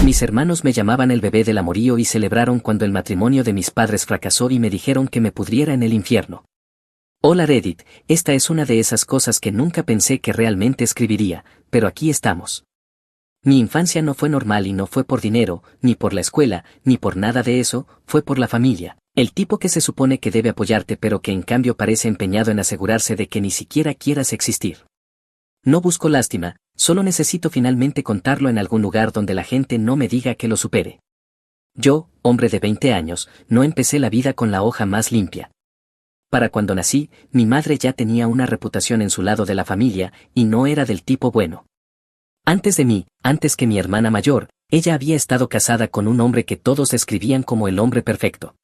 Mis hermanos me llamaban el bebé del amorío y celebraron cuando el matrimonio de mis padres fracasó y me dijeron que me pudriera en el infierno. Hola Reddit, esta es una de esas cosas que nunca pensé que realmente escribiría, pero aquí estamos. Mi infancia no fue normal y no fue por dinero, ni por la escuela, ni por nada de eso, fue por la familia. El tipo que se supone que debe apoyarte pero que en cambio parece empeñado en asegurarse de que ni siquiera quieras existir. No busco lástima, solo necesito finalmente contarlo en algún lugar donde la gente no me diga que lo supere. Yo, hombre de 20 años, no empecé la vida con la hoja más limpia. Para cuando nací, mi madre ya tenía una reputación en su lado de la familia, y no era del tipo bueno. Antes de mí, antes que mi hermana mayor, ella había estado casada con un hombre que todos describían como el hombre perfecto.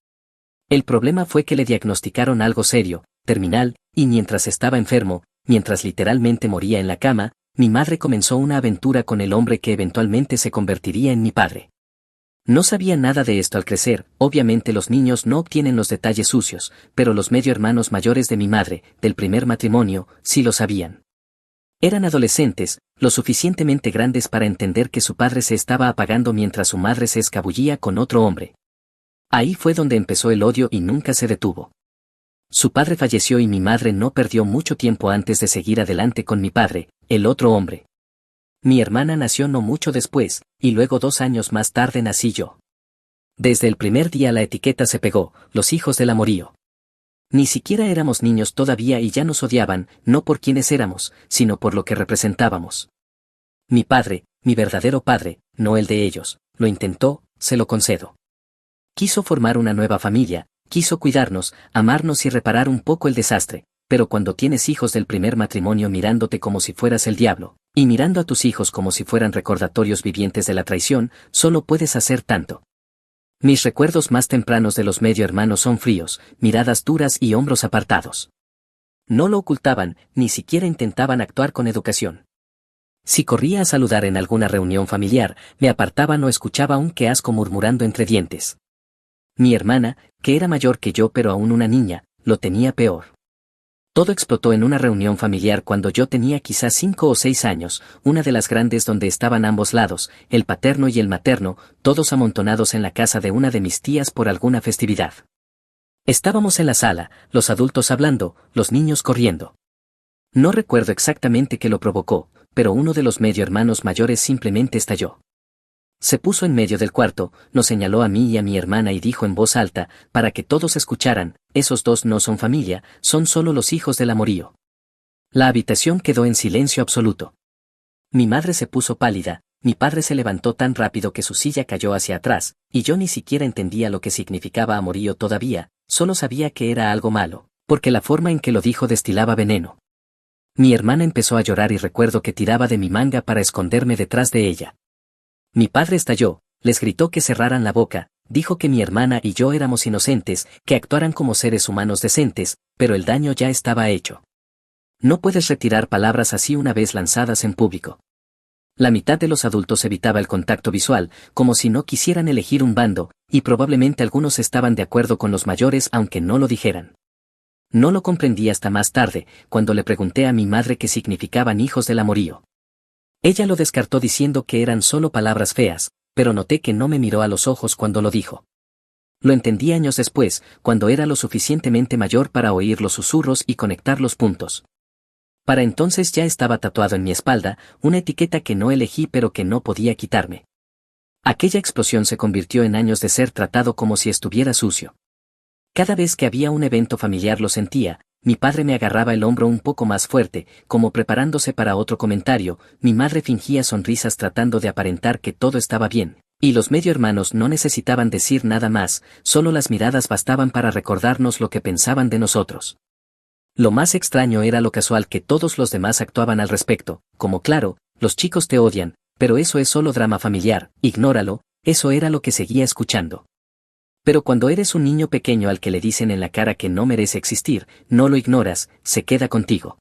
El problema fue que le diagnosticaron algo serio, terminal, y mientras estaba enfermo, mientras literalmente moría en la cama, mi madre comenzó una aventura con el hombre que eventualmente se convertiría en mi padre. No sabía nada de esto al crecer, obviamente los niños no obtienen los detalles sucios, pero los medio hermanos mayores de mi madre, del primer matrimonio, sí lo sabían. Eran adolescentes, lo suficientemente grandes para entender que su padre se estaba apagando mientras su madre se escabullía con otro hombre. Ahí fue donde empezó el odio y nunca se detuvo. Su padre falleció y mi madre no perdió mucho tiempo antes de seguir adelante con mi padre, el otro hombre. Mi hermana nació no mucho después, y luego 2 años más tarde nací yo. Desde el primer día la etiqueta se pegó, los hijos del amorío. Ni siquiera éramos niños todavía y ya nos odiaban, no por quienes éramos, sino por lo que representábamos. Mi padre, mi verdadero padre, no el de ellos, lo intentó, se lo concedo. Quiso formar una nueva familia, quiso cuidarnos, amarnos y reparar un poco el desastre, pero cuando tienes hijos del primer matrimonio mirándote como si fueras el diablo, y mirando a tus hijos como si fueran recordatorios vivientes de la traición, solo puedes hacer tanto. Mis recuerdos más tempranos de los medio hermanos son fríos, miradas duras y hombros apartados. No lo ocultaban, ni siquiera intentaban actuar con educación. Si corría a saludar en alguna reunión familiar, me apartaban o escuchaba un qué asco murmurando entre dientes. Mi hermana, que era mayor que yo pero aún una niña, lo tenía peor. Todo explotó en una reunión familiar cuando yo tenía quizás 5 o 6 años, una de las grandes donde estaban ambos lados, el paterno y el materno, todos amontonados en la casa de una de mis tías por alguna festividad. Estábamos en la sala, los adultos hablando, los niños corriendo. No recuerdo exactamente qué lo provocó, pero uno de los medio hermanos mayores simplemente estalló. Se puso en medio del cuarto, nos señaló a mí y a mi hermana y dijo en voz alta, para que todos escucharan, esos dos no son familia, son solo los hijos del amorío. La habitación quedó en silencio absoluto. Mi madre se puso pálida, mi padre se levantó tan rápido que su silla cayó hacia atrás, y yo ni siquiera entendía lo que significaba amorío todavía, solo sabía que era algo malo, porque la forma en que lo dijo destilaba veneno. Mi hermana empezó a llorar y recuerdo que tiraba de mi manga para esconderme detrás de ella. Mi padre estalló, les gritó que cerraran la boca, dijo que mi hermana y yo éramos inocentes, que actuaran como seres humanos decentes, pero el daño ya estaba hecho. No puedes retirar palabras así una vez lanzadas en público. La mitad de los adultos evitaba el contacto visual, como si no quisieran elegir un bando, y probablemente algunos estaban de acuerdo con los mayores aunque no lo dijeran. No lo comprendí hasta más tarde, cuando le pregunté a mi madre qué significaban hijos del amorío. Ella lo descartó diciendo que eran solo palabras feas, pero noté que no me miró a los ojos cuando lo dijo. Lo entendí años después, cuando era lo suficientemente mayor para oír los susurros y conectar los puntos. Para entonces ya estaba tatuado en mi espalda, una etiqueta que no elegí pero que no podía quitarme. Aquella explosión se convirtió en años de ser tratado como si estuviera sucio. Cada vez que había un evento familiar lo sentía. Mi padre me agarraba el hombro un poco más fuerte, como preparándose para otro comentario, mi madre fingía sonrisas tratando de aparentar que todo estaba bien, y los medio hermanos no necesitaban decir nada más, solo las miradas bastaban para recordarnos lo que pensaban de nosotros. Lo más extraño era lo casual que todos los demás actuaban al respecto, como claro, los chicos te odian, pero eso es solo drama familiar, ignóralo, eso era lo que seguía escuchando. Pero cuando eres un niño pequeño al que le dicen en la cara que no merece existir, no lo ignoras, se queda contigo.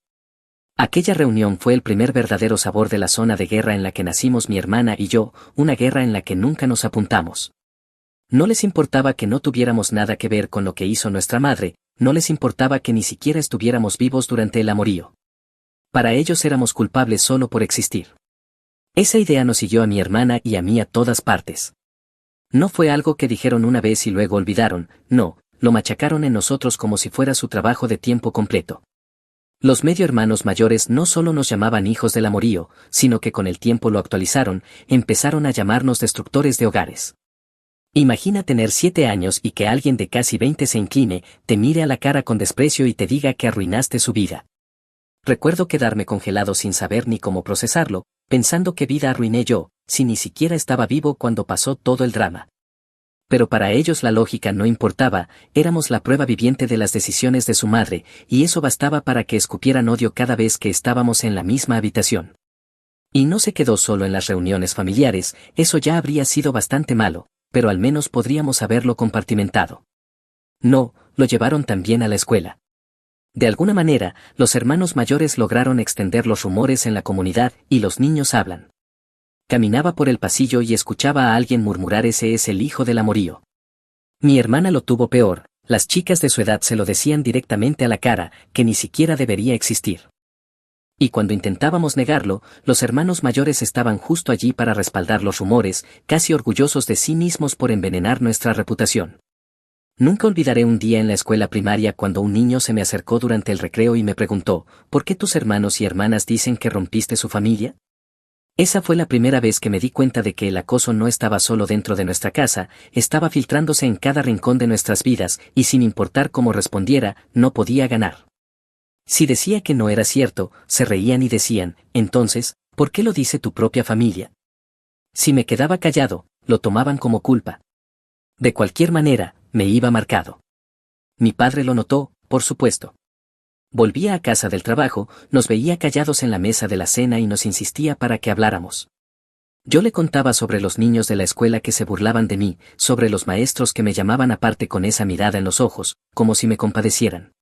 Aquella reunión fue el primer verdadero sabor de la zona de guerra en la que nacimos mi hermana y yo, una guerra en la que nunca nos apuntamos. No les importaba que no tuviéramos nada que ver con lo que hizo nuestra madre, no les importaba que ni siquiera estuviéramos vivos durante el amorío. Para ellos éramos culpables solo por existir. Esa idea nos siguió a mi hermana y a mí a todas partes. No fue algo que dijeron una vez y luego olvidaron, no, lo machacaron en nosotros como si fuera su trabajo de tiempo completo. Los medio hermanos mayores no solo nos llamaban hijos del amorío, sino que con el tiempo lo actualizaron, empezaron a llamarnos destructores de hogares. Imagina tener 7 años y que alguien de casi 20 se incline, te mire a la cara con desprecio y te diga que arruinaste su vida. Recuerdo quedarme congelado sin saber ni cómo procesarlo, pensando qué vida arruiné yo, si ni siquiera estaba vivo cuando pasó todo el drama. Pero para ellos la lógica no importaba, éramos la prueba viviente de las decisiones de su madre, y eso bastaba para que escupieran odio cada vez que estábamos en la misma habitación. Y no se quedó solo en las reuniones familiares, eso ya habría sido bastante malo, pero al menos podríamos haberlo compartimentado. No, lo llevaron también a la escuela. De alguna manera, los hermanos mayores lograron extender los rumores en la comunidad y los niños hablan. Caminaba por el pasillo y escuchaba a alguien murmurar: ese es el hijo del amorío. Mi hermana lo tuvo peor, las chicas de su edad se lo decían directamente a la cara, que ni siquiera debería existir. Y cuando intentábamos negarlo, los hermanos mayores estaban justo allí para respaldar los rumores, casi orgullosos de sí mismos por envenenar nuestra reputación. Nunca olvidaré un día en la escuela primaria cuando un niño se me acercó durante el recreo y me preguntó: ¿por qué tus hermanos y hermanas dicen que rompiste su familia? Esa fue la primera vez que me di cuenta de que el acoso no estaba solo dentro de nuestra casa, estaba filtrándose en cada rincón de nuestras vidas, y sin importar cómo respondiera, no podía ganar. Si decía que no era cierto, se reían y decían: entonces, ¿por qué lo dice tu propia familia? Si me quedaba callado, lo tomaban como culpa. De cualquier manera, me iba marcado. Mi padre lo notó, por supuesto. Volvía a casa del trabajo, nos veía callados en la mesa de la cena y nos insistía para que habláramos. Yo le contaba sobre los niños de la escuela que se burlaban de mí, sobre los maestros que me llamaban aparte con esa mirada en los ojos, como si me compadecieran.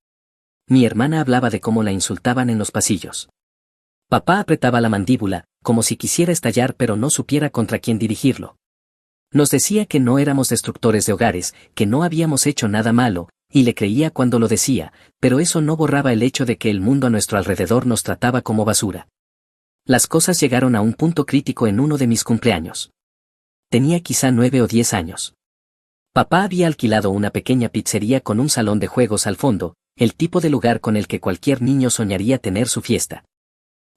Mi hermana hablaba de cómo la insultaban en los pasillos. Papá apretaba la mandíbula, como si quisiera estallar pero no supiera contra quién dirigirlo. Nos decía que no éramos destructores de hogares, que no habíamos hecho nada malo, y le creía cuando lo decía, pero eso no borraba el hecho de que el mundo a nuestro alrededor nos trataba como basura. Las cosas llegaron a un punto crítico en uno de mis cumpleaños. Tenía quizá 9 o 10 años. Papá había alquilado una pequeña pizzería con un salón de juegos al fondo, el tipo de lugar con el que cualquier niño soñaría tener su fiesta.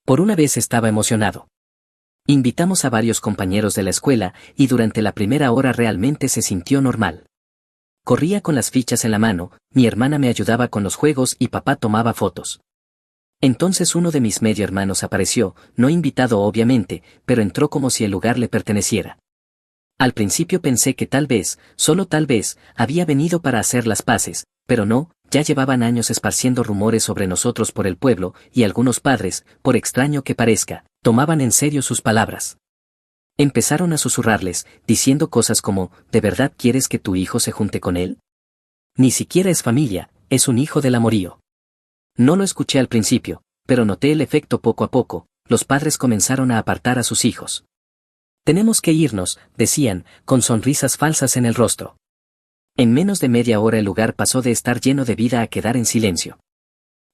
Por una vez estaba emocionado. Invitamos a varios compañeros de la escuela, y durante la primera hora realmente se sintió normal. Corría con las fichas en la mano, mi hermana me ayudaba con los juegos y papá tomaba fotos. Entonces uno de mis medio hermanos apareció, no invitado obviamente, pero entró como si el lugar le perteneciera. Al principio pensé que tal vez, solo tal vez, había venido para hacer las paces, pero no, ya llevaban años esparciendo rumores sobre nosotros por el pueblo, y algunos padres, por extraño que parezca, tomaban en serio sus palabras. Empezaron a susurrarles, diciendo cosas como: ¿de verdad quieres que tu hijo se junte con él? Ni siquiera es familia, es un hijo del amorío. No lo escuché al principio, pero noté el efecto poco a poco, los padres comenzaron a apartar a sus hijos. Tenemos que irnos, decían, con sonrisas falsas en el rostro. En menos de media hora el lugar pasó de estar lleno de vida a quedar en silencio.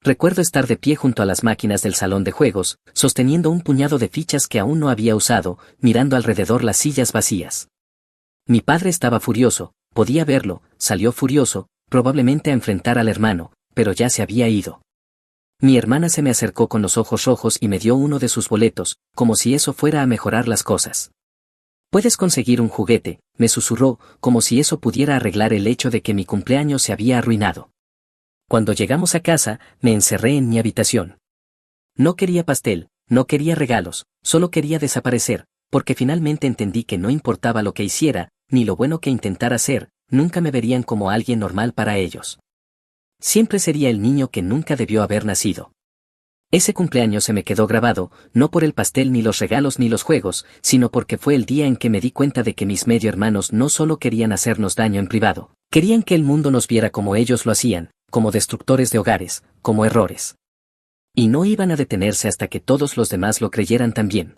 Recuerdo estar de pie junto a las máquinas del salón de juegos, sosteniendo un puñado de fichas que aún no había usado, mirando alrededor las sillas vacías. Mi padre estaba furioso, podía verlo, salió furioso, probablemente a enfrentar al hermano, pero ya se había ido. Mi hermana se me acercó con los ojos rojos y me dio uno de sus boletos, como si eso fuera a mejorar las cosas. «Puedes conseguir un juguete», me susurró, como si eso pudiera arreglar el hecho de que mi cumpleaños se había arruinado. Cuando llegamos a casa, me encerré en mi habitación. No quería pastel, no quería regalos, solo quería desaparecer, porque finalmente entendí que no importaba lo que hiciera, ni lo bueno que intentara ser, nunca me verían como alguien normal para ellos. Siempre sería el niño que nunca debió haber nacido. Ese cumpleaños se me quedó grabado, no por el pastel ni los regalos ni los juegos, sino porque fue el día en que me di cuenta de que mis medio hermanos no solo querían hacernos daño en privado, querían que el mundo nos viera como ellos lo hacían, como destructores de hogares, como errores. Y no iban a detenerse hasta que todos los demás lo creyeran también.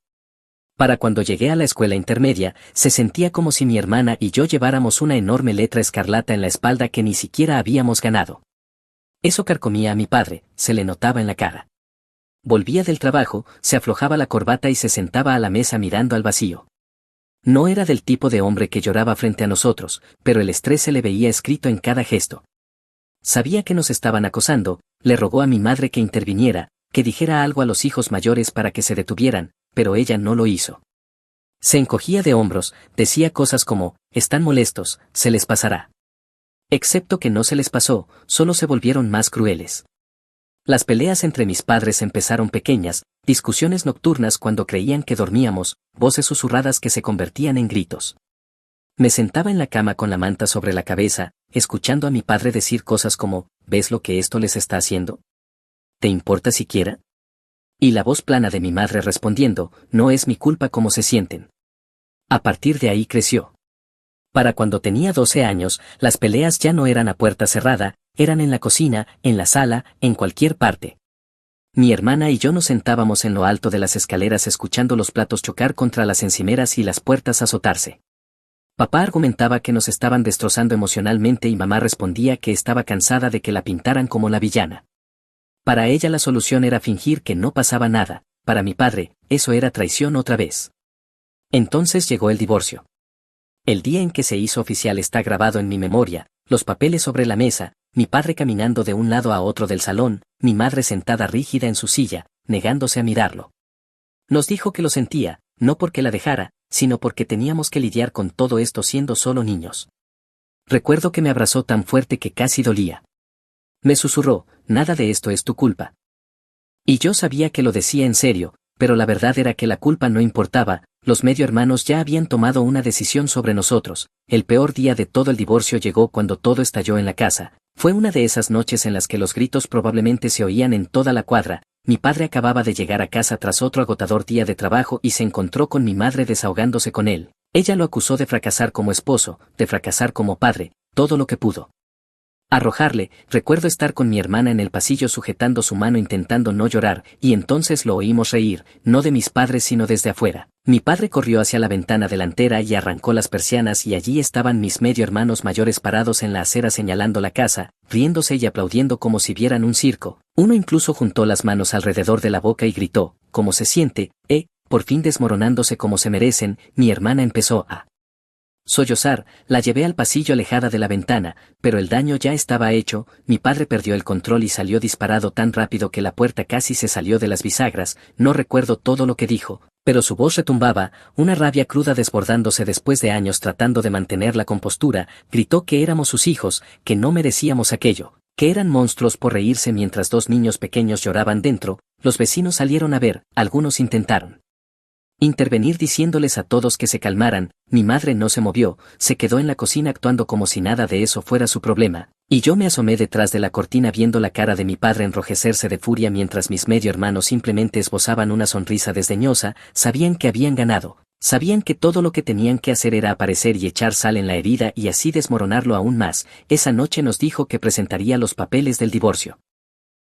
Para cuando llegué a la escuela intermedia, se sentía como si mi hermana y yo lleváramos una enorme letra escarlata en la espalda que ni siquiera habíamos ganado. Eso carcomía a mi padre, se le notaba en la cara. Volvía del trabajo, se aflojaba la corbata y se sentaba a la mesa mirando al vacío. No era del tipo de hombre que lloraba frente a nosotros, pero el estrés se le veía escrito en cada gesto. Sabía que nos estaban acosando, le rogó a mi madre que interviniera, que dijera algo a los hijos mayores para que se detuvieran, pero ella no lo hizo. Se encogía de hombros, decía cosas como, están molestos, se les pasará. Excepto que no se les pasó, solo se volvieron más crueles. Las peleas entre mis padres empezaron pequeñas, discusiones nocturnas cuando creían que dormíamos, voces susurradas que se convertían en gritos. Me sentaba en la cama con la manta sobre la cabeza, escuchando a mi padre decir cosas como, ¿ves lo que esto les está haciendo? ¿Te importa siquiera? Y la voz plana de mi madre respondiendo, no es mi culpa cómo se sienten. A partir de ahí creció. Para cuando tenía 12 años, las peleas ya no eran a puerta cerrada, eran en la cocina, en la sala, en cualquier parte. Mi hermana y yo nos sentábamos en lo alto de las escaleras escuchando los platos chocar contra las encimeras y las puertas azotarse. Papá argumentaba que nos estaban destrozando emocionalmente y mamá respondía que estaba cansada de que la pintaran como la villana. Para ella la solución era fingir que no pasaba nada, para mi padre, eso era traición otra vez. Entonces llegó el divorcio. El día en que se hizo oficial está grabado en mi memoria, los papeles sobre la mesa, mi padre caminando de un lado a otro del salón, mi madre sentada rígida en su silla, negándose a mirarlo. Nos dijo que lo sentía, no porque la dejara, sino porque teníamos que lidiar con todo esto siendo solo niños. Recuerdo que me abrazó tan fuerte que casi dolía. Me susurró, nada de esto es tu culpa. Y yo sabía que lo decía en serio, pero la verdad era que la culpa no importaba, los medio hermanos ya habían tomado una decisión sobre nosotros. El peor día de todo el divorcio llegó cuando todo estalló en la casa. Fue una de esas noches en las que los gritos probablemente se oían en toda la cuadra. Mi padre acababa de llegar a casa tras otro agotador día de trabajo y se encontró con mi madre desahogándose con él. Ella lo acusó de fracasar como esposo, de fracasar como padre, todo lo que pudo. Arrojarle, recuerdo estar con mi hermana en el pasillo sujetando su mano intentando no llorar, y entonces lo oímos reír, no de mis padres sino desde afuera. Mi padre corrió hacia la ventana delantera y arrancó las persianas y allí estaban mis medio hermanos mayores parados en la acera señalando la casa, riéndose y aplaudiendo como si vieran un circo. Uno incluso juntó las manos alrededor de la boca y gritó, ¿cómo se siente? Por fin desmoronándose como se merecen, mi hermana empezó a sollozar, la llevé al pasillo alejada de la ventana, pero el daño ya estaba hecho, mi padre perdió el control y salió disparado tan rápido que la puerta casi se salió de las bisagras, no recuerdo todo lo que dijo, pero su voz retumbaba, una rabia cruda desbordándose después de años tratando de mantener la compostura, gritó que éramos sus hijos, que no merecíamos aquello, que eran monstruos por reírse mientras dos niños pequeños lloraban dentro, los vecinos salieron a ver, algunos intentaron intervenir diciéndoles a todos que se calmaran, mi madre no se movió, se quedó en la cocina actuando como si nada de eso fuera su problema, y yo me asomé detrás de la cortina viendo la cara de mi padre enrojecerse de furia mientras mis medio hermanos simplemente esbozaban una sonrisa desdeñosa, sabían que habían ganado, sabían que todo lo que tenían que hacer era aparecer y echar sal en la herida y así desmoronarlo aún más. Esa noche nos dijo que presentaría los papeles del divorcio.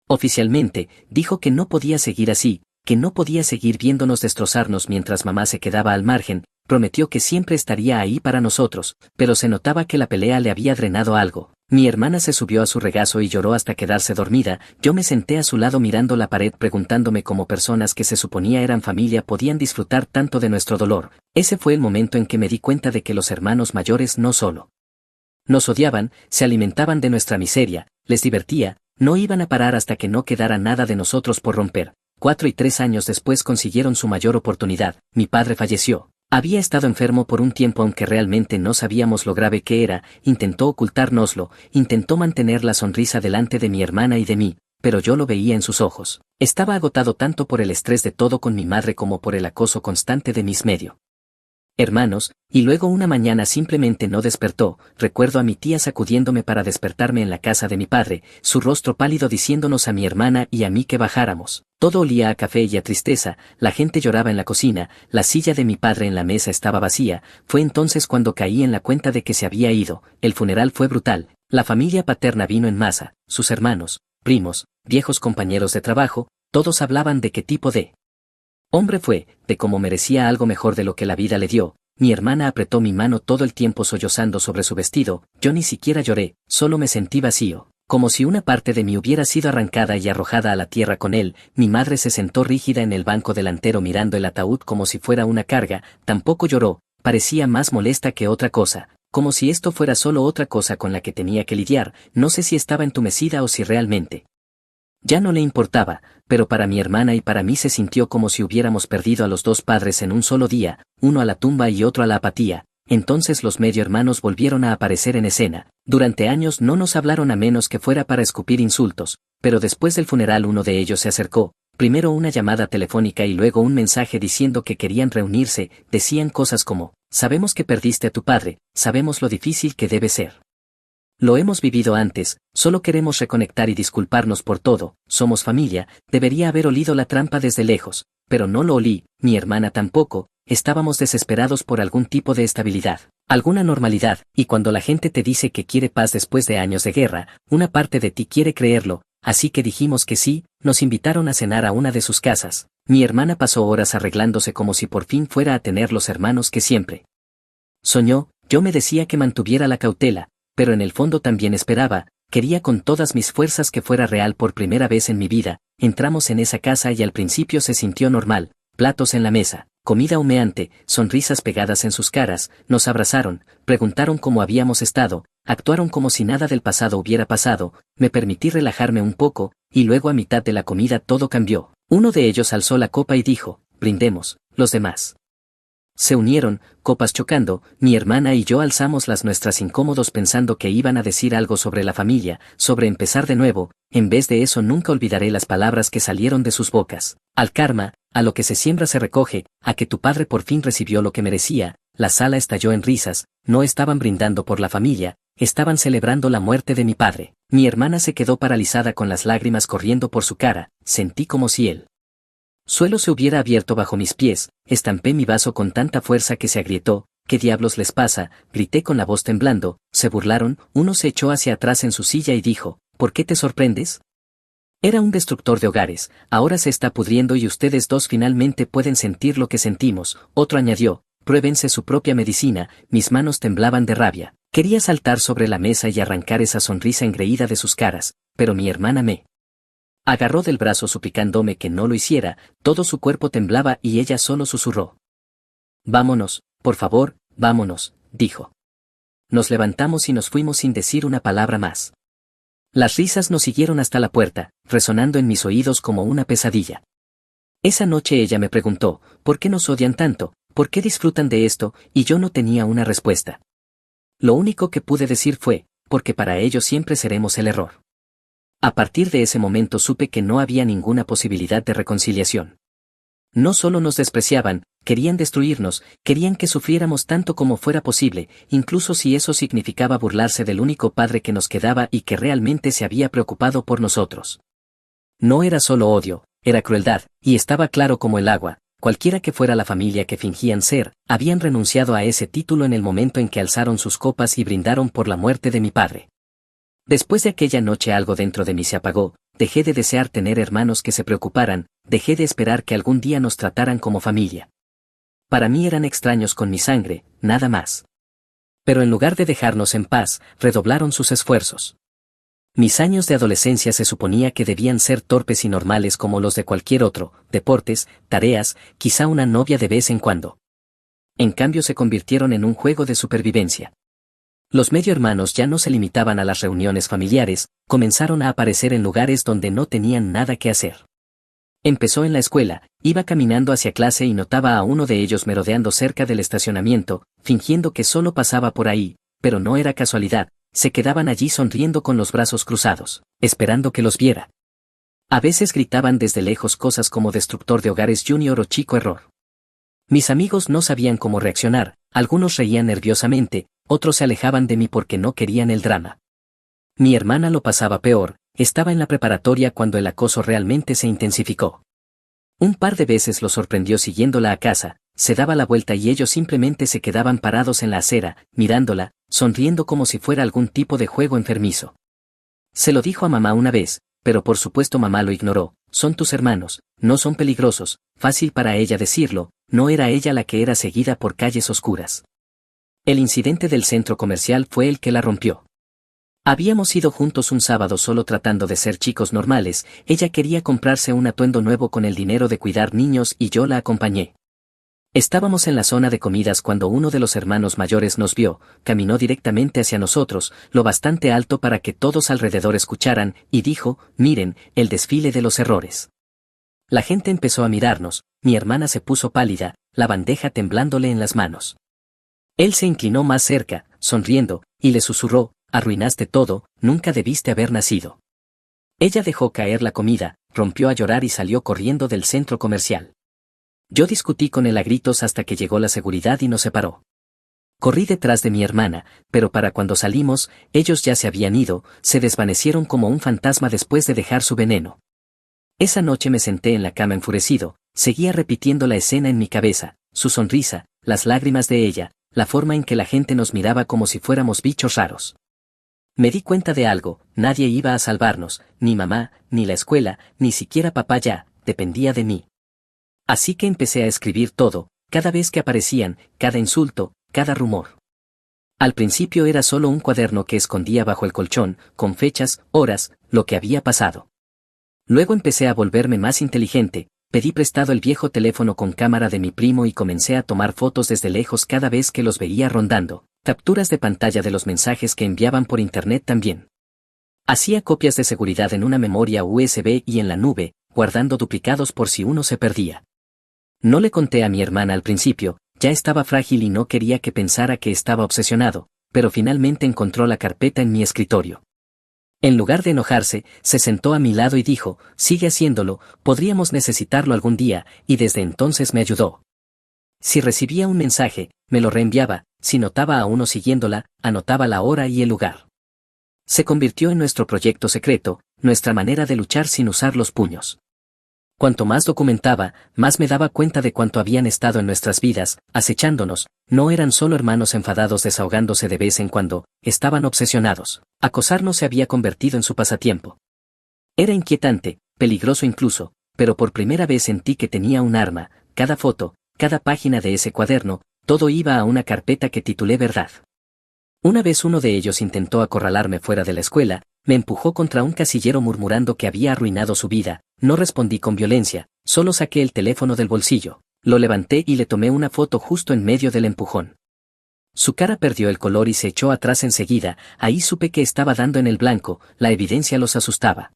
Oficialmente, dijo que no podía seguir así, que no podía seguir viéndonos destrozarnos mientras mamá se quedaba al margen, prometió que siempre estaría ahí para nosotros, pero se notaba que la pelea le había drenado algo. Mi hermana se subió a su regazo y lloró hasta quedarse dormida, yo me senté a su lado mirando la pared preguntándome cómo personas que se suponía eran familia podían disfrutar tanto de nuestro dolor. Ese fue el momento en que me di cuenta de que los hermanos mayores no solo nos odiaban, se alimentaban de nuestra miseria, les divertía, no iban a parar hasta que no quedara nada de nosotros por romper. 4 y 3 años después consiguieron su mayor oportunidad, mi padre falleció. Había estado enfermo por un tiempo aunque realmente no sabíamos lo grave que era, intentó ocultárnoslo, intentó mantener la sonrisa delante de mi hermana y de mí, pero yo lo veía en sus ojos. Estaba agotado tanto por el estrés de todo con mi madre como por el acoso constante de mis medio hermanos, y luego una mañana simplemente no despertó. Recuerdo a mi tía sacudiéndome para despertarme en la casa de mi padre, su rostro pálido diciéndonos a mi hermana y a mí que bajáramos. Todo olía a café y a tristeza, la gente lloraba en la cocina, la silla de mi padre en la mesa estaba vacía. Fue entonces cuando caí en la cuenta de que se había ido. El funeral fue brutal, la familia paterna vino en masa, sus hermanos, primos, viejos compañeros de trabajo, todos hablaban de qué tipo de hombre fue, de cómo merecía algo mejor de lo que la vida le dio. Mi hermana apretó mi mano todo el tiempo sollozando sobre su vestido, yo ni siquiera lloré, solo me sentí vacío. Como si una parte de mí hubiera sido arrancada y arrojada a la tierra con él, mi madre se sentó rígida en el banco delantero mirando el ataúd como si fuera una carga, tampoco lloró, parecía más molesta que otra cosa, como si esto fuera solo otra cosa con la que tenía que lidiar, no sé si estaba entumecida o si realmente. Ya no le importaba, pero para mi hermana y para mí se sintió como si hubiéramos perdido a los dos padres en un solo día, uno a la tumba y otro a la apatía. Entonces los medio hermanos volvieron a aparecer en escena. Durante años no nos hablaron a menos que fuera para escupir insultos, pero después del funeral uno de ellos se acercó, primero una llamada telefónica y luego un mensaje diciendo que querían reunirse, decían cosas como, sabemos que perdiste a tu padre, sabemos lo difícil que debe ser. Lo hemos vivido antes, solo queremos reconectar y disculparnos por todo, somos familia, debería haber olido la trampa desde lejos, pero no lo olí, mi hermana tampoco, estábamos desesperados por algún tipo de estabilidad, alguna normalidad, y cuando la gente te dice que quiere paz después de años de guerra, una parte de ti quiere creerlo, así que dijimos que sí, nos invitaron a cenar a una de sus casas, mi hermana pasó horas arreglándose como si por fin fuera a tener los hermanos que siempre soñó, yo me decía que mantuviera la cautela, pero en el fondo también esperaba, quería con todas mis fuerzas que fuera real por primera vez en mi vida, entramos en esa casa y al principio se sintió normal, platos en la mesa, comida humeante, sonrisas pegadas en sus caras, nos abrazaron, preguntaron cómo habíamos estado, actuaron como si nada del pasado hubiera pasado, me permití relajarme un poco, y luego a mitad de la comida todo cambió. Uno de ellos alzó la copa y dijo, brindemos, los demás. Se unieron, copas chocando, mi hermana y yo alzamos las nuestras incómodos pensando que iban a decir algo sobre la familia, sobre empezar de nuevo, en vez de eso nunca olvidaré las palabras que salieron de sus bocas. Al karma, a lo que se siembra se recoge, a que tu padre por fin recibió lo que merecía, la sala estalló en risas, no estaban brindando por la familia, estaban celebrando la muerte de mi padre. Mi hermana se quedó paralizada con las lágrimas corriendo por su cara, sentí como si él suelo se hubiera abierto bajo mis pies, estampé mi vaso con tanta fuerza que se agrietó, ¿qué diablos les pasa?, grité con la voz temblando, se burlaron, uno se echó hacia atrás en su silla y dijo, ¿por qué te sorprendes? Era un destructor de hogares, ahora se está pudriendo y ustedes dos finalmente pueden sentir lo que sentimos, otro añadió, pruébense su propia medicina, mis manos temblaban de rabia, quería saltar sobre la mesa y arrancar esa sonrisa engreída de sus caras, pero mi hermana me agarró del brazo suplicándome que no lo hiciera, todo su cuerpo temblaba y ella solo susurró. Vámonos, por favor, vámonos, dijo. Nos levantamos y nos fuimos sin decir una palabra más. Las risas nos siguieron hasta la puerta, resonando en mis oídos como una pesadilla. Esa noche ella me preguntó, ¿por qué nos odian tanto? ¿Por qué disfrutan de esto? Y yo no tenía una respuesta. Lo único que pude decir fue, porque para ellos siempre seremos el error. A partir de ese momento supe que no había ninguna posibilidad de reconciliación. No solo nos despreciaban, querían destruirnos, querían que sufriéramos tanto como fuera posible, incluso si eso significaba burlarse del único padre que nos quedaba y que realmente se había preocupado por nosotros. No era solo odio, era crueldad, y estaba claro como el agua, cualquiera que fuera la familia que fingían ser, habían renunciado a ese título en el momento en que alzaron sus copas y brindaron por la muerte de mi padre. Después de aquella noche algo dentro de mí se apagó, dejé de desear tener hermanos que se preocuparan, dejé de esperar que algún día nos trataran como familia. Para mí eran extraños con mi sangre, nada más. Pero en lugar de dejarnos en paz, redoblaron sus esfuerzos. Mis años de adolescencia se suponía que debían ser torpes y normales como los de cualquier otro, deportes, tareas, quizá una novia de vez en cuando. En cambio se convirtieron en un juego de supervivencia. Los medio hermanos ya no se limitaban a las reuniones familiares, comenzaron a aparecer en lugares donde no tenían nada que hacer. Empezó en la escuela, iba caminando hacia clase y notaba a uno de ellos merodeando cerca del estacionamiento, fingiendo que solo pasaba por ahí, pero no era casualidad, se quedaban allí sonriendo con los brazos cruzados, esperando que los viera. A veces gritaban desde lejos cosas como destructor de hogares junior o chico error. Mis amigos no sabían cómo reaccionar, algunos reían nerviosamente, otros se alejaban de mí porque no querían el drama. Mi hermana lo pasaba peor, estaba en la preparatoria cuando el acoso realmente se intensificó. Un par de veces lo sorprendió siguiéndola a casa, se daba la vuelta y ellos simplemente se quedaban parados en la acera, mirándola, sonriendo como si fuera algún tipo de juego enfermizo. Se lo dijo a mamá una vez, pero por supuesto mamá lo ignoró, son tus hermanos, no son peligrosos, fácil para ella decirlo, no era ella la que era seguida por calles oscuras. El incidente del centro comercial fue el que la rompió. Habíamos ido juntos un sábado solo tratando de ser chicos normales, ella quería comprarse un atuendo nuevo con el dinero de cuidar niños y yo la acompañé. Estábamos en la zona de comidas cuando uno de los hermanos mayores nos vio, caminó directamente hacia nosotros, lo bastante alto para que todos alrededor escucharan, y dijo, miren, el desfile de los errores. La gente empezó a mirarnos, mi hermana se puso pálida, la bandeja temblándole en las manos. Él se inclinó más cerca, sonriendo, y le susurró, arruinaste todo, nunca debiste haber nacido. Ella dejó caer la comida, rompió a llorar y salió corriendo del centro comercial. Yo discutí con él a gritos hasta que llegó la seguridad y nos separó. Corrí detrás de mi hermana, pero para cuando salimos, ellos ya se habían ido, se desvanecieron como un fantasma después de dejar su veneno. Esa noche me senté en la cama enfurecido, seguía repitiendo la escena en mi cabeza, su sonrisa, las lágrimas de ella, la forma en que la gente nos miraba como si fuéramos bichos raros. Me di cuenta de algo, nadie iba a salvarnos, ni mamá, ni la escuela, ni siquiera papá ya, dependía de mí. Así que empecé a escribir todo, cada vez que aparecían, cada insulto, cada rumor. Al principio era solo un cuaderno que escondía bajo el colchón, con fechas, horas, lo que había pasado. Luego empecé a volverme más inteligente, pedí prestado el viejo teléfono con cámara de mi primo y comencé a tomar fotos desde lejos cada vez que los veía rondando, capturas de pantalla de los mensajes que enviaban por internet también. Hacía copias de seguridad en una memoria USB y en la nube, guardando duplicados por si uno se perdía. No le conté a mi hermana al principio, ya estaba frágil y no quería que pensara que estaba obsesionado, pero finalmente encontró la carpeta en mi escritorio. En lugar de enojarse, se sentó a mi lado y dijo, sigue haciéndolo, podríamos necesitarlo algún día, y desde entonces me ayudó. Si recibía un mensaje, me lo reenviaba, si notaba a uno siguiéndola, anotaba la hora y el lugar. Se convirtió en nuestro proyecto secreto, nuestra manera de luchar sin usar los puños. Cuanto más documentaba, más me daba cuenta de cuánto habían estado en nuestras vidas, acechándonos, no eran solo hermanos enfadados desahogándose de vez en cuando, estaban obsesionados. Acosarnos se había convertido en su pasatiempo. Era inquietante, peligroso incluso, pero por primera vez sentí que tenía un arma, cada foto, cada página de ese cuaderno, todo iba a una carpeta que titulé Verdad. Una vez uno de ellos intentó acorralarme fuera de la escuela, me empujó contra un casillero murmurando que había arruinado su vida, no respondí con violencia, solo saqué el teléfono del bolsillo, lo levanté y le tomé una foto justo en medio del empujón. Su cara perdió el color y se echó atrás enseguida, ahí supe que estaba dando en el blanco, la evidencia los asustaba.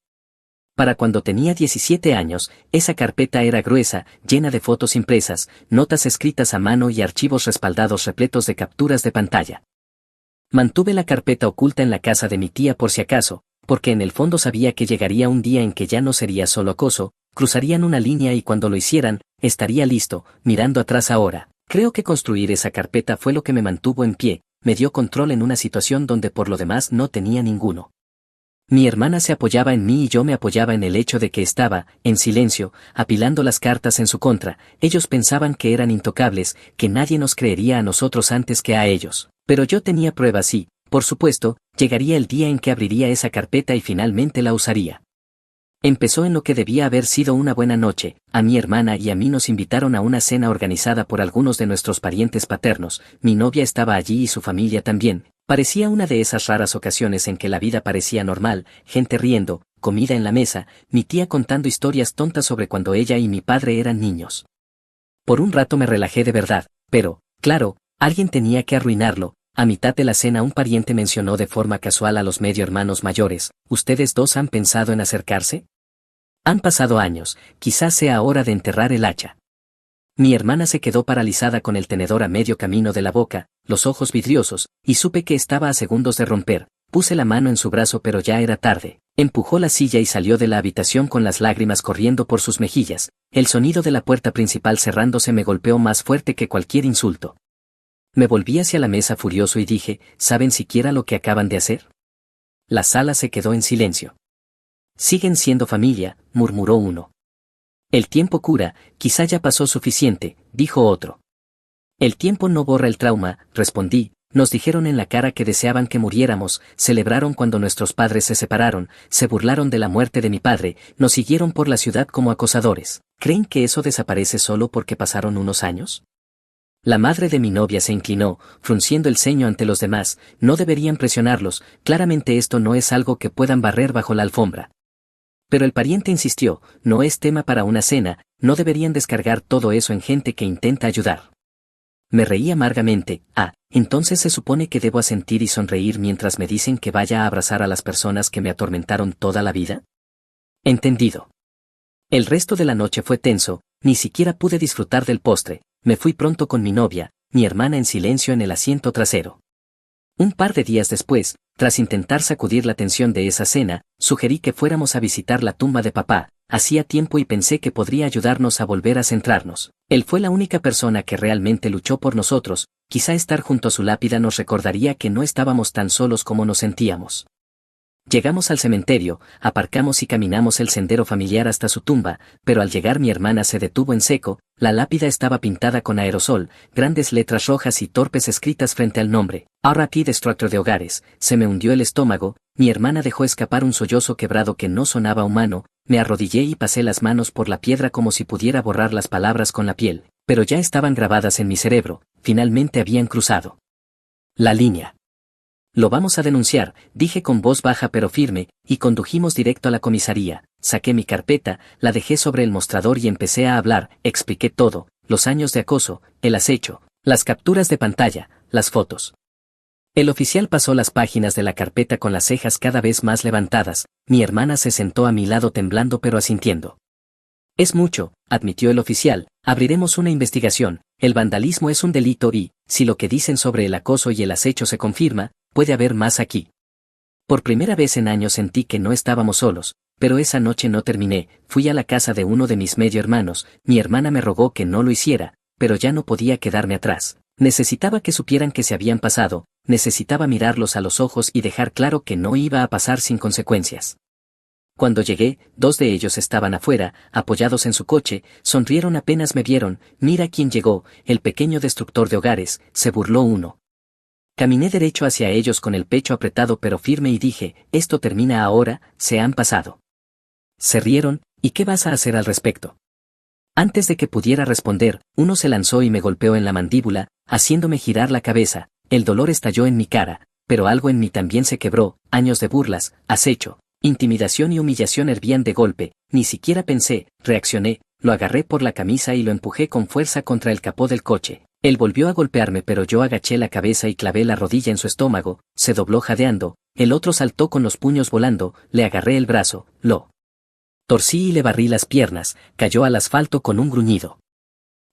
Para cuando tenía 17 años, esa carpeta era gruesa, llena de fotos impresas, notas escritas a mano y archivos respaldados repletos de capturas de pantalla. Mantuve la carpeta oculta en la casa de mi tía por si acaso, porque en el fondo sabía que llegaría un día en que ya no sería solo acoso, cruzarían una línea y cuando lo hicieran, estaría listo, mirando atrás ahora. Creo que construir esa carpeta fue lo que me mantuvo en pie, me dio control en una situación donde por lo demás no tenía ninguno. Mi hermana se apoyaba en mí y yo me apoyaba en el hecho de que estaba, en silencio, apilando las cartas en su contra. Ellos pensaban que eran intocables, que nadie nos creería a nosotros antes que a ellos. Pero yo tenía pruebas y, por supuesto, llegaría el día en que abriría esa carpeta y finalmente la usaría. Empezó en lo que debía haber sido una buena noche, a mi hermana y a mí nos invitaron a una cena organizada por algunos de nuestros parientes paternos, mi novia estaba allí y su familia también. Parecía una de esas raras ocasiones en que la vida parecía normal, gente riendo, comida en la mesa, mi tía contando historias tontas sobre cuando ella y mi padre eran niños. Por un rato me relajé de verdad, pero, claro, alguien tenía que arruinarlo. A mitad de la cena un pariente mencionó de forma casual a los medio hermanos mayores, ¿ustedes dos han pensado en acercarse? Han pasado años, quizás sea hora de enterrar el hacha. Mi hermana se quedó paralizada con el tenedor a medio camino de la boca, los ojos vidriosos, y supe que estaba a segundos de romper. Puse la mano en su brazo pero ya era tarde. Empujó la silla y salió de la habitación con las lágrimas corriendo por sus mejillas. El sonido de la puerta principal cerrándose me golpeó más fuerte que cualquier insulto. Me volví hacia la mesa furioso y dije, ¿saben siquiera lo que acaban de hacer? La sala se quedó en silencio. Siguen siendo familia, murmuró uno. El tiempo cura, quizá ya pasó suficiente, dijo otro. El tiempo no borra el trauma, respondí, nos dijeron en la cara que deseaban que muriéramos, celebraron cuando nuestros padres se separaron, se burlaron de la muerte de mi padre, nos siguieron por la ciudad como acosadores. ¿Creen que eso desaparece solo porque pasaron unos años? La madre de mi novia se inclinó, frunciendo el ceño ante los demás. No deberían presionarlos, claramente esto no es algo que puedan barrer bajo la alfombra. Pero el pariente insistió, no es tema para una cena, no deberían descargar todo eso en gente que intenta ayudar. Me reí amargamente. Entonces se supone que debo asentir y sonreír mientras me dicen que vaya a abrazar a las personas que me atormentaron toda la vida. Entendido. El resto de la noche fue tenso, ni siquiera pude disfrutar del postre. Me fui pronto con mi novia, mi hermana en silencio en el asiento trasero. Un par de días después, tras intentar sacudir la tensión de esa cena, sugerí que fuéramos a visitar la tumba de papá. Hacía tiempo y pensé que podría ayudarnos a volver a centrarnos. Él fue la única persona que realmente luchó por nosotros, quizá estar junto a su lápida nos recordaría que no estábamos tan solos como nos sentíamos. Llegamos al cementerio, aparcamos y caminamos el sendero familiar hasta su tumba, pero al llegar mi hermana se detuvo en seco. La lápida estaba pintada con aerosol, grandes letras rojas y torpes escritas frente al nombre, R.I.P. Destructor de Hogares. Se me hundió el estómago, mi hermana dejó escapar un sollozo quebrado que no sonaba humano, me arrodillé y pasé las manos por la piedra como si pudiera borrar las palabras con la piel, pero ya estaban grabadas en mi cerebro, finalmente habían cruzado la línea. Lo vamos a denunciar, dije con voz baja pero firme, y condujimos directo a la comisaría. Saqué mi carpeta, la dejé sobre el mostrador y empecé a hablar, expliqué todo, los años de acoso, el acecho, las capturas de pantalla, las fotos. El oficial pasó las páginas de la carpeta con las cejas cada vez más levantadas. Mi hermana se sentó a mi lado temblando pero asintiendo. Es mucho, admitió el oficial, abriremos una investigación, el vandalismo es un delito y, si lo que dicen sobre el acoso y el acecho se confirma, puede haber más aquí. Por primera vez en años sentí que no estábamos solos, pero esa noche no terminé, fui a la casa de uno de mis medio hermanos, mi hermana me rogó que no lo hiciera, pero ya no podía quedarme atrás. Necesitaba que supieran que se habían pasado, necesitaba mirarlos a los ojos y dejar claro que no iba a pasar sin consecuencias. Cuando llegué, dos de ellos estaban afuera, apoyados en su coche, sonrieron apenas me vieron. Mira quién llegó, el pequeño destructor de hogares, se burló uno. Caminé derecho hacia ellos con el pecho apretado pero firme y dije, esto termina ahora, se han pasado. Se rieron, ¿y qué vas a hacer al respecto? Antes de que pudiera responder, uno se lanzó y me golpeó en la mandíbula, haciéndome girar la cabeza. El dolor estalló en mi cara, pero algo en mí también se quebró. Años de burlas, acecho, intimidación y humillación hervían de golpe. Ni siquiera pensé, reaccioné, lo agarré por la camisa y lo empujé con fuerza contra el capó del coche. Él volvió a golpearme pero yo agaché la cabeza y clavé la rodilla en su estómago, se dobló jadeando, el otro saltó con los puños volando, le agarré el brazo, lo torcí y le barrí las piernas, cayó al asfalto con un gruñido.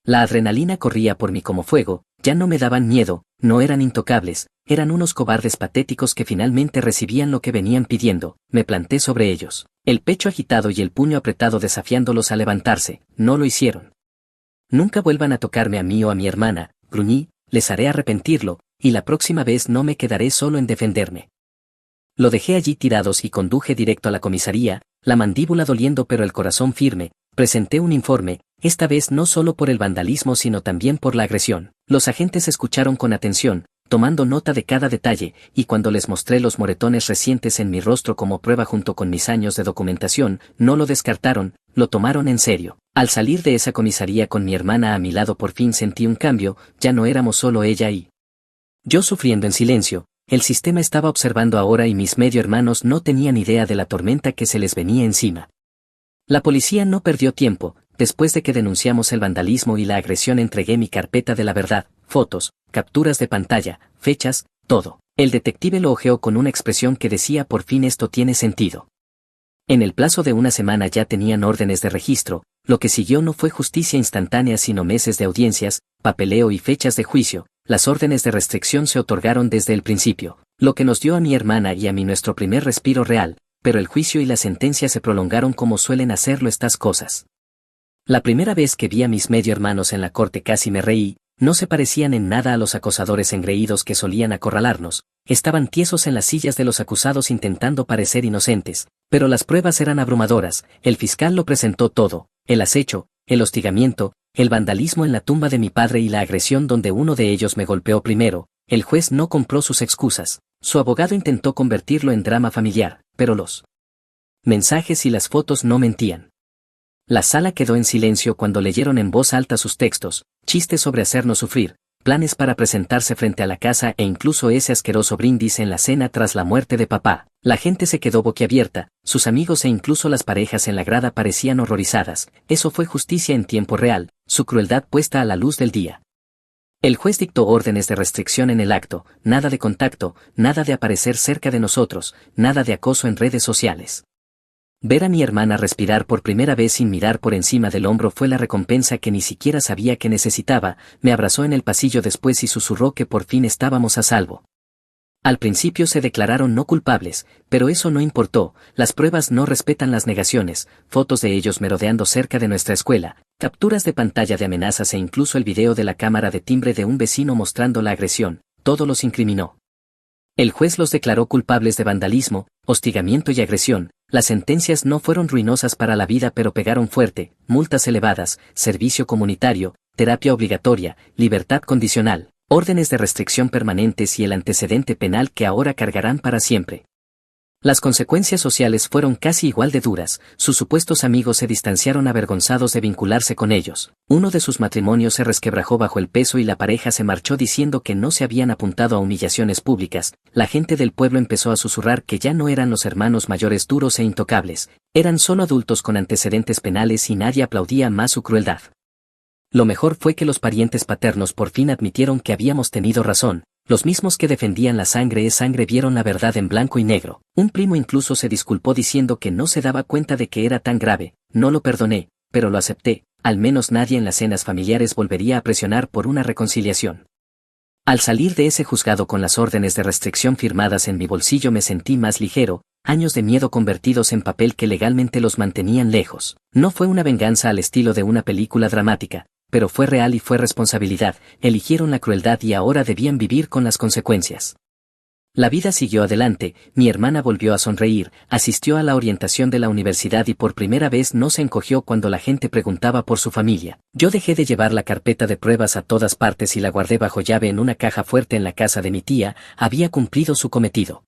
La adrenalina corría por mí como fuego, ya no me daban miedo, no eran intocables, eran unos cobardes patéticos que finalmente recibían lo que venían pidiendo. Me planté sobre ellos, el pecho agitado y el puño apretado desafiándolos a levantarse. No lo hicieron. Nunca vuelvan a tocarme a mí o a mi hermana, gruñí, les haré arrepentirlo, y la próxima vez no me quedaré solo en defenderme. Lo dejé allí tirados y conduje directo a la comisaría, la mandíbula doliendo pero el corazón firme. Presenté un informe, esta vez no solo por el vandalismo sino también por la agresión. Los agentes escucharon con atención, tomando nota de cada detalle, y cuando les mostré los moretones recientes en mi rostro como prueba junto con mis años de documentación, no lo descartaron, lo tomaron en serio. Al salir de esa comisaría con mi hermana a mi lado por fin sentí un cambio, ya no éramos solo ella y yo sufriendo en silencio. El sistema estaba observando ahora y mis medio hermanos no tenían idea de la tormenta que se les venía encima. La policía no perdió tiempo. Después de que denunciamos el vandalismo y la agresión entregué mi carpeta de la verdad, fotos, capturas de pantalla, fechas, todo. El detective lo hojeó con una expresión que decía por fin esto tiene sentido. En el plazo de una semana ya tenían órdenes de registro. Lo que siguió no fue justicia instantánea sino meses de audiencias, papeleo y fechas de juicio. Las órdenes de restricción se otorgaron desde el principio, lo que nos dio a mi hermana y a mí nuestro primer respiro real, pero el juicio y la sentencia se prolongaron como suelen hacerlo estas cosas. La primera vez que vi a mis medio hermanos en la corte casi me reí, no se parecían en nada a los acosadores engreídos que solían acorralarnos, estaban tiesos en las sillas de los acusados intentando parecer inocentes, pero las pruebas eran abrumadoras. El fiscal lo presentó todo, el acecho, el hostigamiento, el vandalismo en la tumba de mi padre y la agresión donde uno de ellos me golpeó primero. El juez no compró sus excusas, su abogado intentó convertirlo en drama familiar, pero los mensajes y las fotos no mentían. La sala quedó en silencio cuando leyeron en voz alta sus textos, chistes sobre hacernos sufrir, planes para presentarse frente a la casa e incluso ese asqueroso brindis en la cena tras la muerte de papá. La gente se quedó boquiabierta, sus amigos e incluso las parejas en la grada parecían horrorizadas. Eso fue justicia en tiempo real, su crueldad puesta a la luz del día. El juez dictó órdenes de restricción en el acto, nada de contacto, nada de aparecer cerca de nosotros, nada de acoso en redes sociales. Ver a mi hermana respirar por primera vez sin mirar por encima del hombro fue la recompensa que ni siquiera sabía que necesitaba. Me abrazó en el pasillo después y susurró que por fin estábamos a salvo. Al principio se declararon no culpables, pero eso no importó, las pruebas no respetan las negaciones, fotos de ellos merodeando cerca de nuestra escuela, capturas de pantalla de amenazas e incluso el video de la cámara de timbre de un vecino mostrando la agresión, todo los incriminó. El juez los declaró culpables de vandalismo, hostigamiento y agresión. Las sentencias no fueron ruinosas para la vida pero pegaron fuerte: multas elevadas, servicio comunitario, terapia obligatoria, libertad condicional, órdenes de restricción permanentes y el antecedente penal que ahora cargarán para siempre. Las consecuencias sociales fueron casi igual de duras. Sus supuestos amigos se distanciaron avergonzados de vincularse con ellos. Uno de sus matrimonios se resquebrajó bajo el peso y la pareja se marchó diciendo que no se habían apuntado a humillaciones públicas. La gente del pueblo empezó a susurrar que ya no eran los hermanos mayores duros e intocables, eran solo adultos con antecedentes penales y nadie aplaudía más su crueldad. Lo mejor fue que los parientes paternos por fin admitieron que habíamos tenido razón. Los mismos que defendían la sangre es sangre vieron la verdad en blanco y negro. Un primo incluso se disculpó diciendo que no se daba cuenta de que era tan grave. No lo perdoné, pero lo acepté. Al menos nadie en las cenas familiares volvería a presionar por una reconciliación. Al salir de ese juzgado con las órdenes de restricción firmadas en mi bolsillo me sentí más ligero, años de miedo convertidos en papel que legalmente los mantenían lejos. No fue una venganza al estilo de una película dramática, pero fue real y fue responsabilidad. Eligieron la crueldad y ahora debían vivir con las consecuencias. La vida siguió adelante, mi hermana volvió a sonreír, asistió a la orientación de la universidad y por primera vez no se encogió cuando la gente preguntaba por su familia. Yo dejé de llevar la carpeta de pruebas a todas partes y la guardé bajo llave en una caja fuerte en la casa de mi tía. Había cumplido su cometido.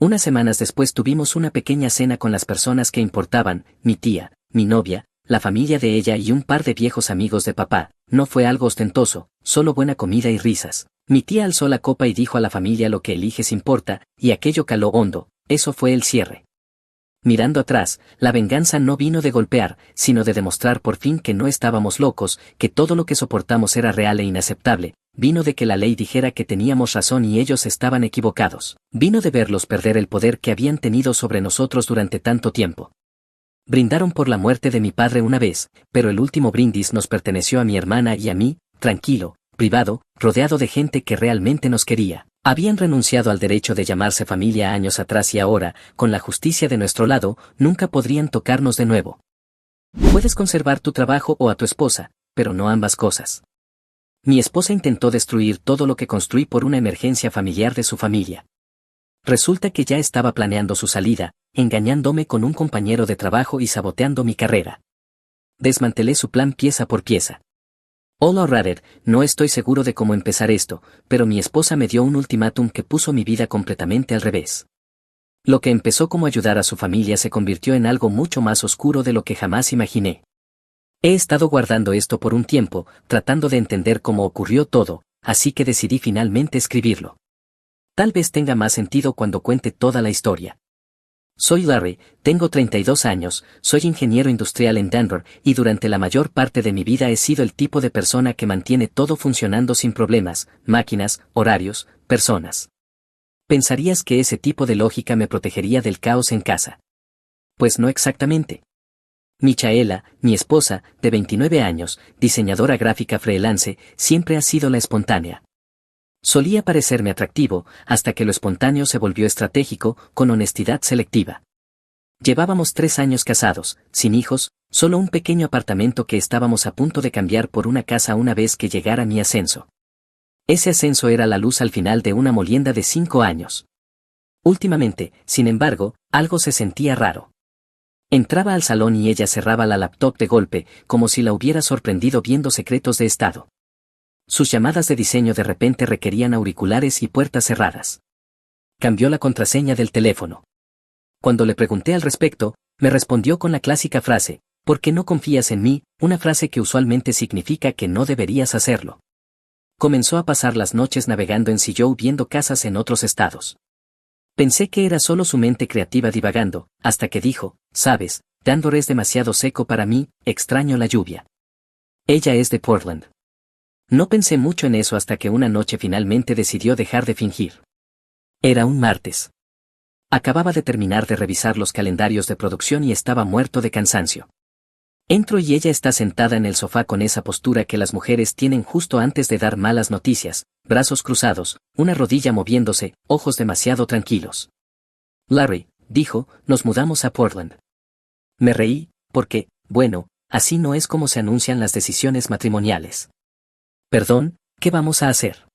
Unas semanas después tuvimos una pequeña cena con las personas que importaban: mi tía, mi novia, la familia de ella y un par de viejos amigos de papá. No fue algo ostentoso, solo buena comida y risas. Mi tía alzó la copa y dijo a la familia: lo que eliges importa, y aquello caló hondo. Eso fue el cierre. Mirando atrás, la venganza no vino de golpear, sino de demostrar por fin que no estábamos locos, que todo lo que soportamos era real e inaceptable. Vino de que la ley dijera que teníamos razón y ellos estaban equivocados. Vino de verlos perder el poder que habían tenido sobre nosotros durante tanto tiempo. Brindaron por la muerte de mi padre una vez, pero el último brindis nos perteneció a mi hermana y a mí, tranquilo, privado, rodeado de gente que realmente nos quería. Habían renunciado al derecho de llamarse familia años atrás y ahora, con la justicia de nuestro lado, nunca podrían tocarnos de nuevo. Puedes conservar tu trabajo o a tu esposa, pero no ambas cosas. Mi esposa intentó destruir todo lo que construí por una emergencia familiar de su familia. Resulta que ya estaba planeando su salida, engañándome con un compañero de trabajo y saboteando mi carrera. Desmantelé su plan pieza por pieza. Hola Rader, no estoy seguro de cómo empezar esto, pero mi esposa me dio un ultimátum que puso mi vida completamente al revés. Lo que empezó como ayudar a su familia se convirtió en algo mucho más oscuro de lo que jamás imaginé. He estado guardando esto por un tiempo, tratando de entender cómo ocurrió todo, así que decidí finalmente escribirlo. Tal vez tenga más sentido cuando cuente toda la historia. Soy Larry, tengo 32 años, soy ingeniero industrial en Denver y durante la mayor parte de mi vida he sido el tipo de persona que mantiene todo funcionando sin problemas: máquinas, horarios, personas. Pensarías que ese tipo de lógica me protegería del caos en casa. Pues no exactamente. Michaela, mi esposa, de 29 años, diseñadora gráfica freelance, siempre ha sido la espontánea. Solía parecerme atractivo, hasta que lo espontáneo se volvió estratégico, con honestidad selectiva. Llevábamos 3 años casados, sin hijos, solo un pequeño apartamento que estábamos a punto de cambiar por una casa una vez que llegara mi ascenso. Ese ascenso era la luz al final de una molienda de 5 años. Últimamente, sin embargo, algo se sentía raro. Entraba al salón y ella cerraba la laptop de golpe, como si la hubiera sorprendido viendo secretos de estado. Sus llamadas de diseño de repente requerían auriculares y puertas cerradas. Cambió la contraseña del teléfono. Cuando le pregunté al respecto, me respondió con la clásica frase: ¿Por qué no confías en mí? Una frase que usualmente significa que no deberías hacerlo. Comenzó a pasar las noches navegando en Sillou viendo casas en otros estados. Pensé que era solo su mente creativa divagando, hasta que dijo, sabes, Denver es demasiado seco para mí, extraño la lluvia. Ella es de Portland. No pensé mucho en eso hasta que una noche finalmente decidió dejar de fingir. Era un martes. Acababa de terminar de revisar los calendarios de producción y estaba muerto de cansancio. Entro y ella está sentada en el sofá con esa postura que las mujeres tienen justo antes de dar malas noticias, brazos cruzados, una rodilla moviéndose, ojos demasiado tranquilos. Larry, dijo, nos mudamos a Portland. Me reí, porque, bueno, así no es como se anuncian las decisiones matrimoniales. Perdón, ¿qué vamos a hacer?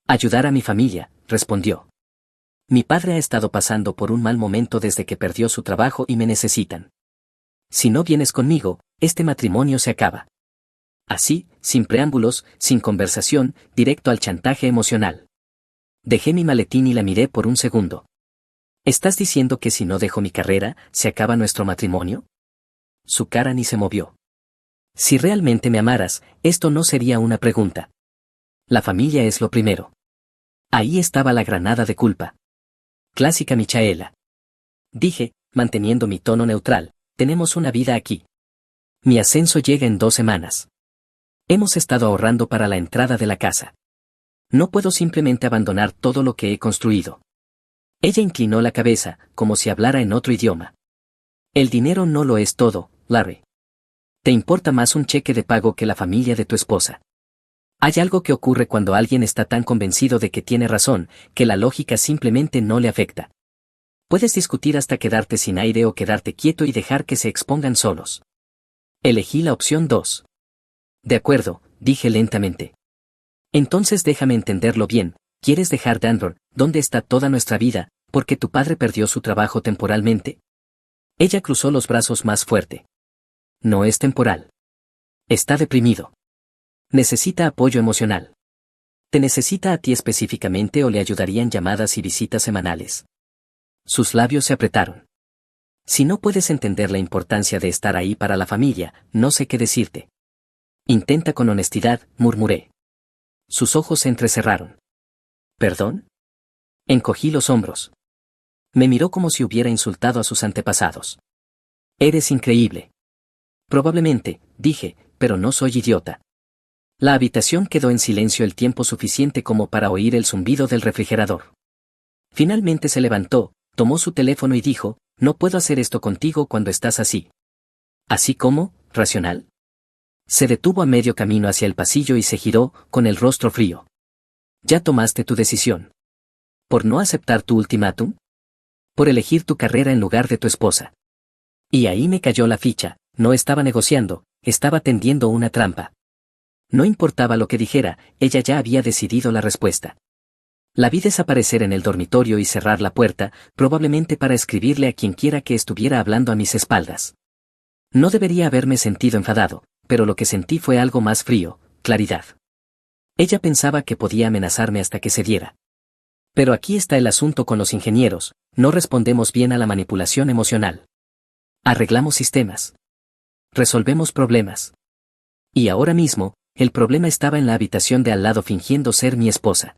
Ayudar a mi familia, respondió. Mi padre ha estado pasando por un mal momento desde que perdió su trabajo y me necesitan. Si no vienes conmigo, este matrimonio se acaba. Así, sin preámbulos, sin conversación, directo al chantaje emocional. Dejé mi maletín y la miré por un segundo. ¿Estás diciendo que si no dejo mi carrera, se acaba nuestro matrimonio? Su cara ni se movió. Si realmente me amaras, esto no sería una pregunta. La familia es lo primero. Ahí estaba la granada de culpa. Clásica Michaela. Dije, manteniendo mi tono neutral, tenemos una vida aquí. Mi ascenso llega en 2 semanas. Hemos estado ahorrando para la entrada de la casa. No puedo simplemente abandonar todo lo que he construido. Ella inclinó la cabeza, como si hablara en otro idioma. El dinero no lo es todo, Larry. Te importa más un cheque de pago que la familia de tu esposa. Hay algo que ocurre cuando alguien está tan convencido de que tiene razón, que la lógica simplemente no le afecta. Puedes discutir hasta quedarte sin aire o quedarte quieto y dejar que se expongan solos. Elegí la opción 2. De acuerdo, dije lentamente. Entonces déjame entenderlo bien, ¿quieres dejar Denver, donde está toda nuestra vida, porque tu padre perdió su trabajo temporalmente? Ella cruzó los brazos más fuerte. No es temporal. Está deprimido. Necesita apoyo emocional. ¿Te necesita a ti específicamente o le ayudarían llamadas y visitas semanales? Sus labios se apretaron. Si no puedes entender la importancia de estar ahí para la familia, no sé qué decirte. Intenta con honestidad, murmuré. Sus ojos se entrecerraron. ¿Perdón? Encogí los hombros. Me miró como si hubiera insultado a sus antepasados. Eres increíble. Probablemente, dije, pero no soy idiota. La habitación quedó en silencio el tiempo suficiente como para oír el zumbido del refrigerador. Finalmente se levantó, tomó su teléfono y dijo, no puedo hacer esto contigo cuando estás así. ¿Así como, racional? Se detuvo a medio camino hacia el pasillo y se giró, con el rostro frío. ¿Ya tomaste tu decisión? ¿Por no aceptar tu ultimátum? ¿Por elegir tu carrera en lugar de tu esposa? Y ahí me cayó la ficha, no estaba negociando, estaba tendiendo una trampa. No importaba lo que dijera, ella ya había decidido la respuesta. La vi desaparecer en el dormitorio y cerrar la puerta, probablemente para escribirle a quien quiera que estuviera hablando a mis espaldas. No debería haberme sentido enfadado, pero lo que sentí fue algo más frío, claridad. Ella pensaba que podía amenazarme hasta que cediera. Pero aquí está el asunto con los ingenieros, no respondemos bien a la manipulación emocional. Arreglamos sistemas. Resolvemos problemas. Y ahora mismo, el problema estaba en la habitación de al lado fingiendo ser mi esposa.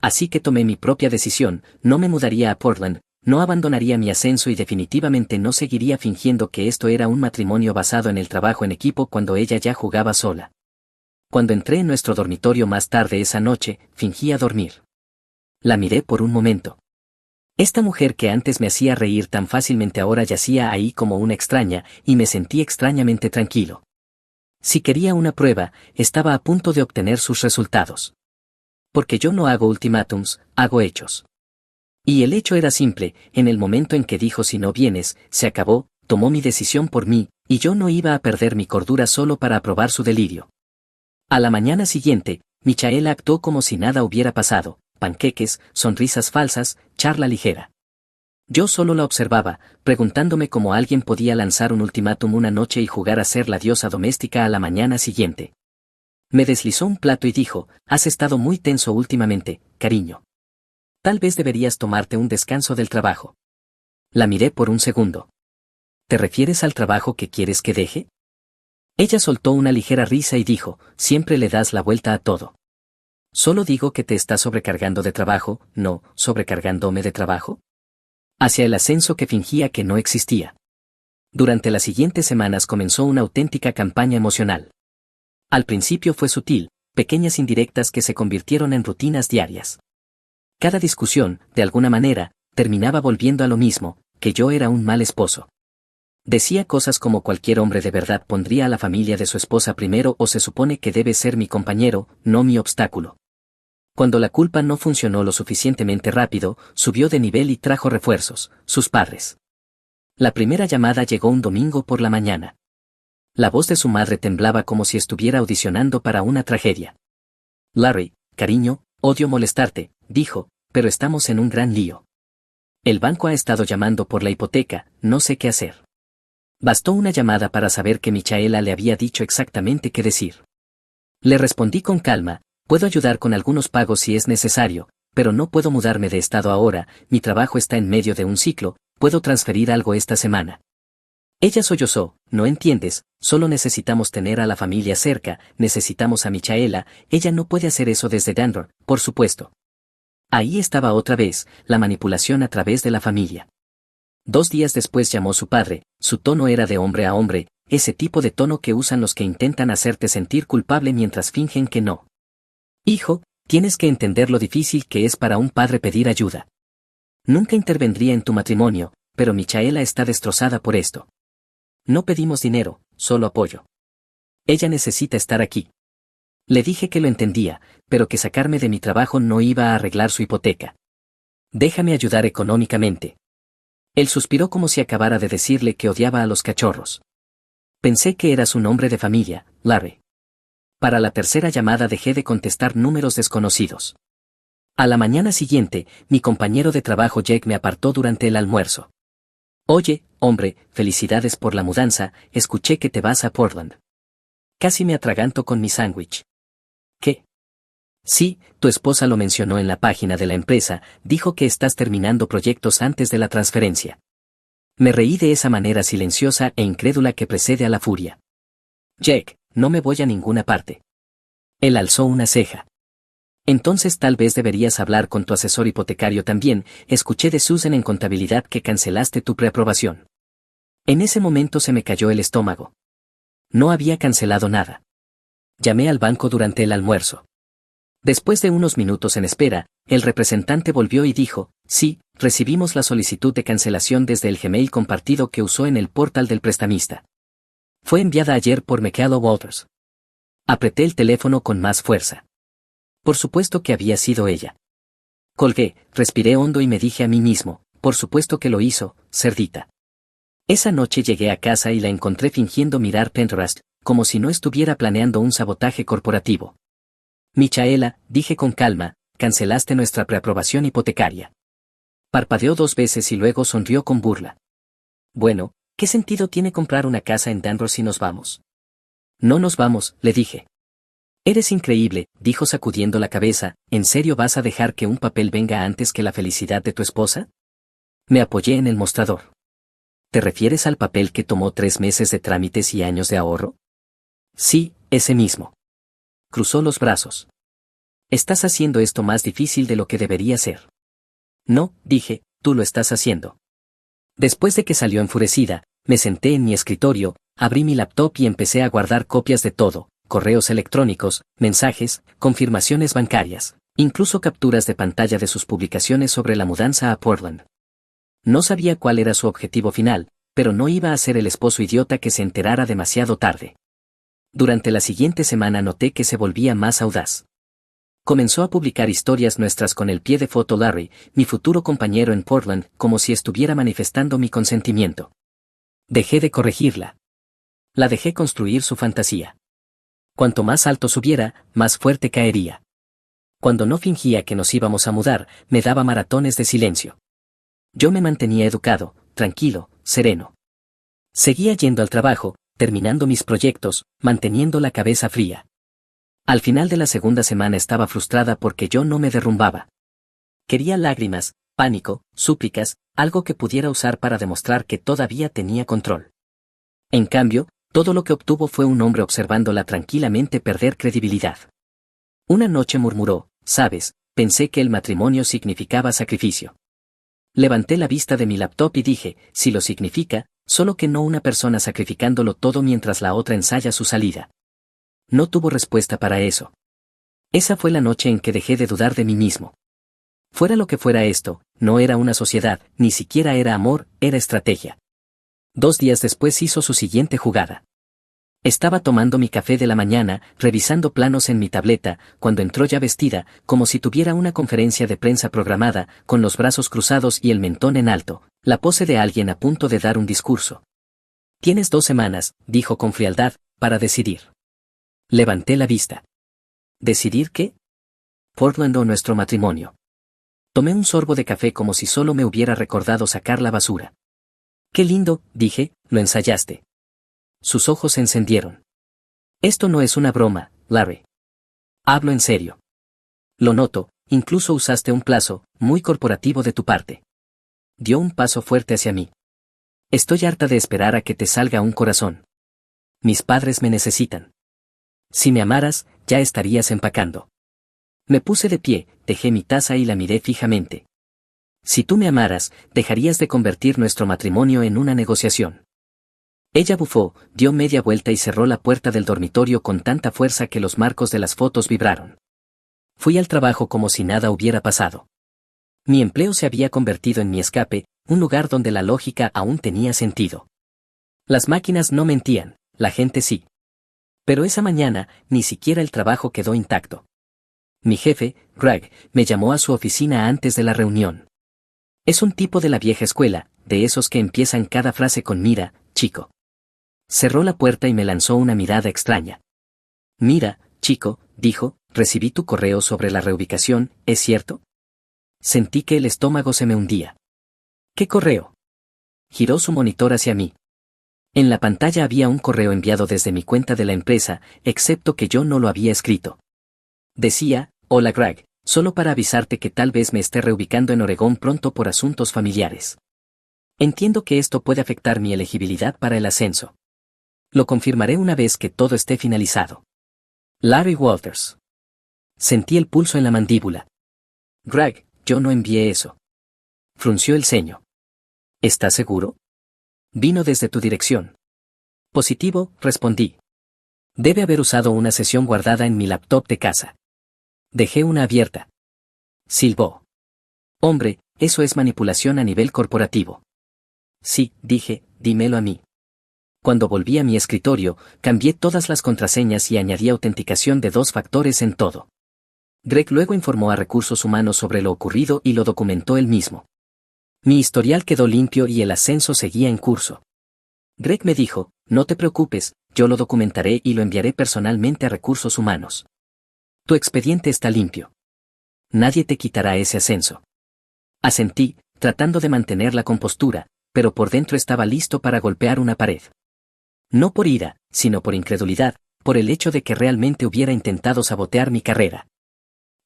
Así que tomé mi propia decisión, no me mudaría a Portland, no abandonaría mi ascenso y definitivamente no seguiría fingiendo que esto era un matrimonio basado en el trabajo en equipo cuando ella ya jugaba sola. Cuando entré en nuestro dormitorio más tarde esa noche, fingía dormir. La miré por un momento. Esta mujer que antes me hacía reír tan fácilmente ahora yacía ahí como una extraña, y me sentí extrañamente tranquilo. Si quería una prueba, estaba a punto de obtener sus resultados. Porque yo no hago ultimátums, hago hechos. Y el hecho era simple, en el momento en que dijo si no vienes, se acabó, tomó mi decisión por mí, y yo no iba a perder mi cordura solo para aprobar su delirio. A la mañana siguiente, Michaela actuó como si nada hubiera pasado, panqueques, sonrisas falsas, charla ligera. Yo solo la observaba, preguntándome cómo alguien podía lanzar un ultimátum una noche y jugar a ser la diosa doméstica a la mañana siguiente. Me deslizó un plato y dijo, has estado muy tenso últimamente, cariño. Tal vez deberías tomarte un descanso del trabajo. La miré por un segundo. ¿Te refieres al trabajo que quieres que deje? Ella soltó una ligera risa y dijo, siempre le das la vuelta a todo. Solo digo que te estás sobrecargando de trabajo, no, sobrecargándome de trabajo. Hacia el ascenso que fingía que no existía. Durante las siguientes semanas comenzó una auténtica campaña emocional. Al principio fue sutil, pequeñas indirectas que se convirtieron en rutinas diarias. Cada discusión, de alguna manera, terminaba volviendo a lo mismo, que yo era un mal esposo. Decía cosas como cualquier hombre de verdad pondría a la familia de su esposa primero o se supone que debe ser mi compañero, no mi obstáculo. Cuando la culpa no funcionó lo suficientemente rápido, subió de nivel y trajo refuerzos, sus padres. La primera llamada llegó un domingo por la mañana. La voz de su madre temblaba como si estuviera audicionando para una tragedia. Larry, cariño, odio molestarte, dijo, pero estamos en un gran lío. El banco ha estado llamando por la hipoteca, no sé qué hacer. Bastó una llamada para saber que Michaela le había dicho exactamente qué decir. Le respondí con calma, puedo ayudar con algunos pagos si es necesario, pero no puedo mudarme de estado ahora, mi trabajo está en medio de un ciclo, puedo transferir algo esta semana. Ella sollozó, no entiendes, solo necesitamos tener a la familia cerca, necesitamos a Michaela, ella no puede hacer eso desde Denver, por supuesto. Ahí estaba otra vez, la manipulación a través de la familia. 2 días después llamó su padre, su tono era de hombre a hombre, ese tipo de tono que usan los que intentan hacerte sentir culpable mientras fingen que no. Hijo, tienes que entender lo difícil que es para un padre pedir ayuda. Nunca intervendría en tu matrimonio, pero Michaela está destrozada por esto. No pedimos dinero, solo apoyo. Ella necesita estar aquí. Le dije que lo entendía, pero que sacarme de mi trabajo no iba a arreglar su hipoteca. Déjame ayudar económicamente. Él suspiró como si acabara de decirle que odiaba a los cachorros. Pensé que eras un hombre de familia, Larry. Para la tercera llamada dejé de contestar números desconocidos. A la mañana siguiente, mi compañero de trabajo Jake me apartó durante el almuerzo. Oye, hombre, felicidades por la mudanza, escuché que te vas a Portland. Casi me atraganto con mi sándwich. ¿Qué? Sí, tu esposa lo mencionó en la página de la empresa, dijo que estás terminando proyectos antes de la transferencia. Me reí de esa manera silenciosa e incrédula que precede a la furia. Jack, no me voy a ninguna parte. Él alzó una ceja. Entonces tal vez deberías hablar con tu asesor hipotecario también, escuché de Susan en contabilidad que cancelaste tu preaprobación. En ese momento se me cayó el estómago. No había cancelado nada. Llamé al banco durante el almuerzo. Después de unos minutos en espera, el representante volvió y dijo, sí, recibimos la solicitud de cancelación desde el Gmail compartido que usó en el portal del prestamista. Fue enviada ayer por Michaela Walters. Apreté el teléfono con más fuerza. Por supuesto que había sido ella. Colgué, respiré hondo y me dije a mí mismo, por supuesto que lo hizo, cerdita. Esa noche llegué a casa y la encontré fingiendo mirar Pinterest, como si no estuviera planeando un sabotaje corporativo. Michaela, dije con calma, cancelaste nuestra preaprobación hipotecaria. Parpadeó 2 veces y luego sonrió con burla. Bueno, ¿qué sentido tiene comprar una casa en Denver si nos vamos? No nos vamos, le dije. Eres increíble, dijo sacudiendo la cabeza, ¿en serio vas a dejar que un papel venga antes que la felicidad de tu esposa? Me apoyé en el mostrador. ¿Te refieres al papel que tomó 3 meses de trámites y años de ahorro? Sí, ese mismo. Cruzó los brazos. Estás haciendo esto más difícil de lo que debería ser. No, dije, tú lo estás haciendo. Después de que salió enfurecida, me senté en mi escritorio, abrí mi laptop y empecé a guardar copias de todo, correos electrónicos, mensajes, confirmaciones bancarias, incluso capturas de pantalla de sus publicaciones sobre la mudanza a Portland. No sabía cuál era su objetivo final, pero no iba a ser el esposo idiota que se enterara demasiado tarde. Durante la siguiente semana noté que se volvía más audaz. Comenzó a publicar historias nuestras con el pie de foto Larry, mi futuro compañero en Portland, como si estuviera manifestando mi consentimiento. Dejé de corregirla. La dejé construir su fantasía. Cuanto más alto subiera, más fuerte caería. Cuando no fingía que nos íbamos a mudar, me daba maratones de silencio. Yo me mantenía educado, tranquilo, sereno. Seguía yendo al trabajo, terminando mis proyectos, manteniendo la cabeza fría. Al final de la segunda semana estaba frustrada porque yo no me derrumbaba. Quería lágrimas, pánico, súplicas, algo que pudiera usar para demostrar que todavía tenía control. En cambio, todo lo que obtuvo fue un hombre observándola tranquilamente perder credibilidad. Una noche murmuró, «Sabes, pensé que el matrimonio significaba sacrificio». Levanté la vista de mi laptop y dije, «Si lo significa, solo que no una persona sacrificándolo todo mientras la otra ensaya su salida». No tuvo respuesta para eso. Esa fue la noche en que dejé de dudar de mí mismo. Fuera lo que fuera esto, no era una sociedad, ni siquiera era amor, era estrategia. 2 días después hizo su siguiente jugada. Estaba tomando mi café de la mañana, revisando planos en mi tableta, cuando entró ya vestida, como si tuviera una conferencia de prensa programada, con los brazos cruzados y el mentón en alto, la pose de alguien a punto de dar un discurso. «Tienes 2 semanas», dijo con frialdad, «para decidir». Levanté la vista. ¿Decidir qué? Portland o nuestro matrimonio. Tomé un sorbo de café como si solo me hubiera recordado sacar la basura. «Qué lindo», dije, «lo ensayaste». Sus ojos se encendieron. «Esto no es una broma, Larry. Hablo en serio. Lo noto, incluso usaste un plazo, muy corporativo de tu parte». Dio un paso fuerte hacia mí. «Estoy harta de esperar a que te salga un corazón. Mis padres me necesitan. Si me amaras, ya estarías empacando». Me puse de pie, dejé mi taza y la miré fijamente. «Si tú me amaras, dejarías de convertir nuestro matrimonio en una negociación». Ella bufó, dio media vuelta y cerró la puerta del dormitorio con tanta fuerza que los marcos de las fotos vibraron. Fui al trabajo como si nada hubiera pasado. Mi empleo se había convertido en mi escape, un lugar donde la lógica aún tenía sentido. Las máquinas no mentían, la gente sí. Pero esa mañana, ni siquiera el trabajo quedó intacto. Mi jefe, Greg, me llamó a su oficina antes de la reunión. Es un tipo de la vieja escuela, de esos que empiezan cada frase con «mira, chico». Cerró la puerta y me lanzó una mirada extraña. «Mira, chico», dijo, «recibí tu correo sobre la reubicación, ¿es cierto?» Sentí que el estómago se me hundía. «¿Qué correo?» Giró su monitor hacia mí. En la pantalla había un correo enviado desde mi cuenta de la empresa, excepto que yo no lo había escrito. Decía, «Hola Greg, solo para avisarte que tal vez me esté reubicando en Oregón pronto por asuntos familiares. Entiendo que esto puede afectar mi elegibilidad para el ascenso. Lo confirmaré una vez que todo esté finalizado. Larry Walters». Sentí el pulso en la mandíbula. «Greg, yo no envié eso». Frunció el ceño. «¿Estás seguro?» «Vino desde tu dirección». «Positivo», respondí. «Debe haber usado una sesión guardada en mi laptop de casa». «Dejé una abierta». Silbó. «Hombre, eso es manipulación a nivel corporativo». «Sí», dije, «dímelo a mí». Cuando volví a mi escritorio, cambié todas las contraseñas y añadí autenticación de 2 factores en todo. Greg luego informó a Recursos Humanos sobre lo ocurrido y lo documentó él mismo. Mi historial quedó limpio y el ascenso seguía en curso. Greg me dijo, «No te preocupes, yo lo documentaré y lo enviaré personalmente a Recursos Humanos. Tu expediente está limpio. Nadie te quitará ese ascenso». Asentí, tratando de mantener la compostura, pero por dentro estaba listo para golpear una pared. No por ira, sino por incredulidad, por el hecho de que realmente hubiera intentado sabotear mi carrera.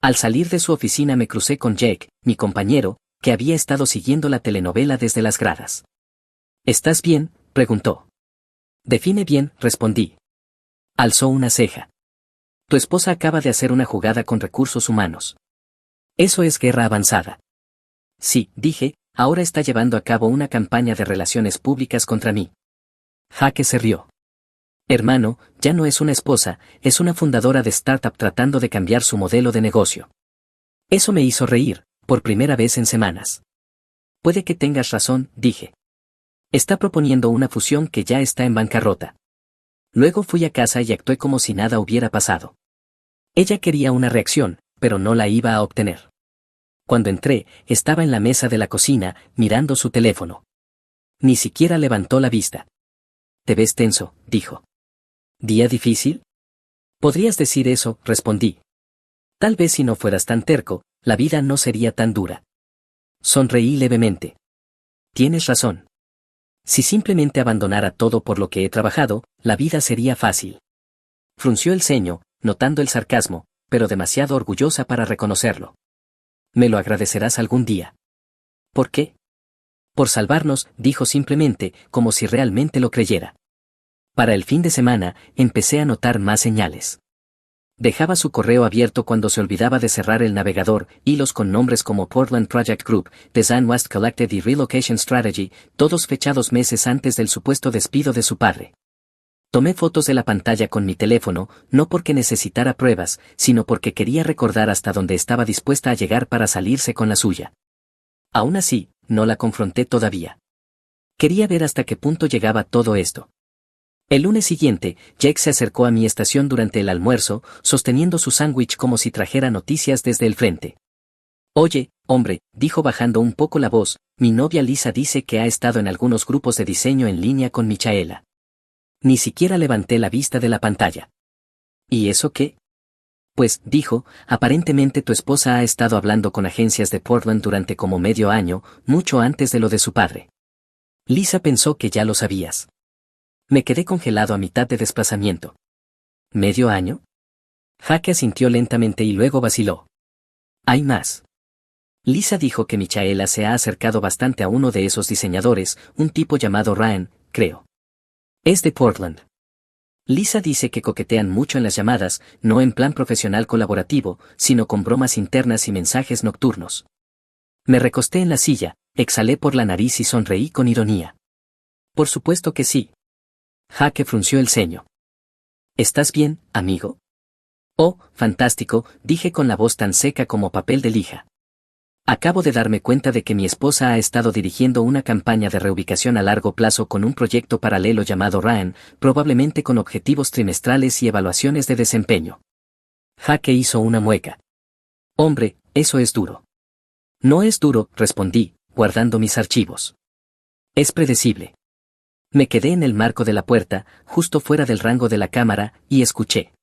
Al salir de su oficina me crucé con Jake, mi compañero, que había estado siguiendo la telenovela desde las gradas. «¿Estás bien?», preguntó. «Define bien», respondí. Alzó una ceja. «Tu esposa acaba de hacer una jugada con Recursos Humanos. Eso es guerra avanzada». «Sí», dije, «ahora está llevando a cabo una campaña de relaciones públicas contra mí». Jake se rió. «Hermano, ya no es una esposa, es una fundadora de startup tratando de cambiar su modelo de negocio». Eso me hizo reír, por primera vez en semanas. «Puede que tengas razón», dije. «Está proponiendo una fusión que ya está en bancarrota». Luego fui a casa y actué como si nada hubiera pasado. Ella quería una reacción, pero no la iba a obtener. Cuando entré, estaba en la mesa de la cocina, mirando su teléfono. Ni siquiera levantó la vista. «Te ves tenso», dijo. «¿Día difícil?» «Podrías decir eso», respondí. «Tal vez si no fueras tan terco, la vida no sería tan dura». Sonreí levemente. «Tienes razón. Si simplemente abandonara todo por lo que he trabajado, la vida sería fácil». Frunció el ceño, notando el sarcasmo, pero demasiado orgullosa para reconocerlo. «Me lo agradecerás algún día». ¿Por qué? Por salvarnos, dijo simplemente, como si realmente lo creyera. Para el fin de semana, empecé a notar más señales. Dejaba su correo abierto cuando se olvidaba de cerrar el navegador, hilos con nombres como Portland Project Group, Design West Collected y Relocation Strategy, todos fechados meses antes del supuesto despido de su padre. Tomé fotos de la pantalla con mi teléfono, no porque necesitara pruebas, sino porque quería recordar hasta dónde estaba dispuesta a llegar para salirse con la suya. Aún así, no la confronté todavía. Quería ver hasta qué punto llegaba todo esto. El lunes siguiente, Jake se acercó a mi estación durante el almuerzo, sosteniendo su sándwich como si trajera noticias desde el frente. Oye, hombre, dijo bajando un poco la voz, mi novia Lisa dice que ha estado en algunos grupos de diseño en línea con Michaela. Ni siquiera levanté la vista de la pantalla. ¿Y eso qué? Pues, dijo, aparentemente tu esposa ha estado hablando con agencias de Portland durante como medio año, mucho antes de lo de su padre. Lisa pensó que ya lo sabías. Me quedé congelado a mitad de desplazamiento. ¿Medio año? Jake asintió lentamente y luego vaciló. Hay más. Lisa dijo que Michaela se ha acercado bastante a uno de esos diseñadores, un tipo llamado Ryan, creo. Es de Portland. Lisa dice que coquetean mucho en las llamadas, no en plan profesional colaborativo, sino con bromas internas y mensajes nocturnos. Me recosté en la silla, exhalé por la nariz y sonreí con ironía. Por supuesto que sí. Jake frunció el ceño. ¿Estás bien, amigo? Oh, fantástico, dije con la voz tan seca como papel de lija. Acabo de darme cuenta de que mi esposa ha estado dirigiendo una campaña de reubicación a largo plazo con un proyecto paralelo llamado Ryan, probablemente con objetivos trimestrales y evaluaciones de desempeño. Jake hizo una mueca. Hombre, eso es duro. No es duro, respondí, guardando mis archivos. Es predecible. Me quedé en el marco de la puerta, justo fuera del rango de la cámara, y escuché.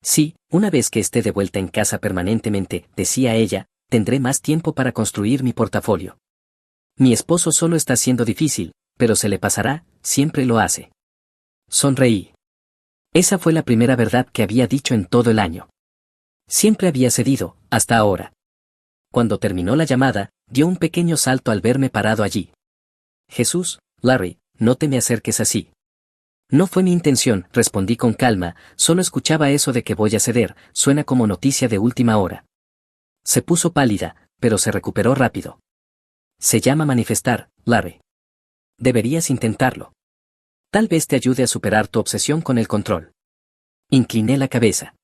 Sí, una vez que esté de vuelta en casa permanentemente, decía ella, tendré más tiempo para construir mi portafolio. Mi esposo solo está siendo difícil, pero se le pasará, siempre lo hace. Sonreí. Esa fue la primera verdad que había dicho en todo el año. Siempre había cedido, hasta ahora. Cuando terminó la llamada, dio un pequeño salto al verme parado allí. Jesús, Larry, no te me acerques así. No fue mi intención, respondí con calma, solo escuchaba eso de que voy a ceder, suena como noticia de última hora. Se puso pálida, pero se recuperó rápido. Se llama manifestar, Larry. Deberías intentarlo. Tal vez te ayude a superar tu obsesión con el control. Incliné la cabeza.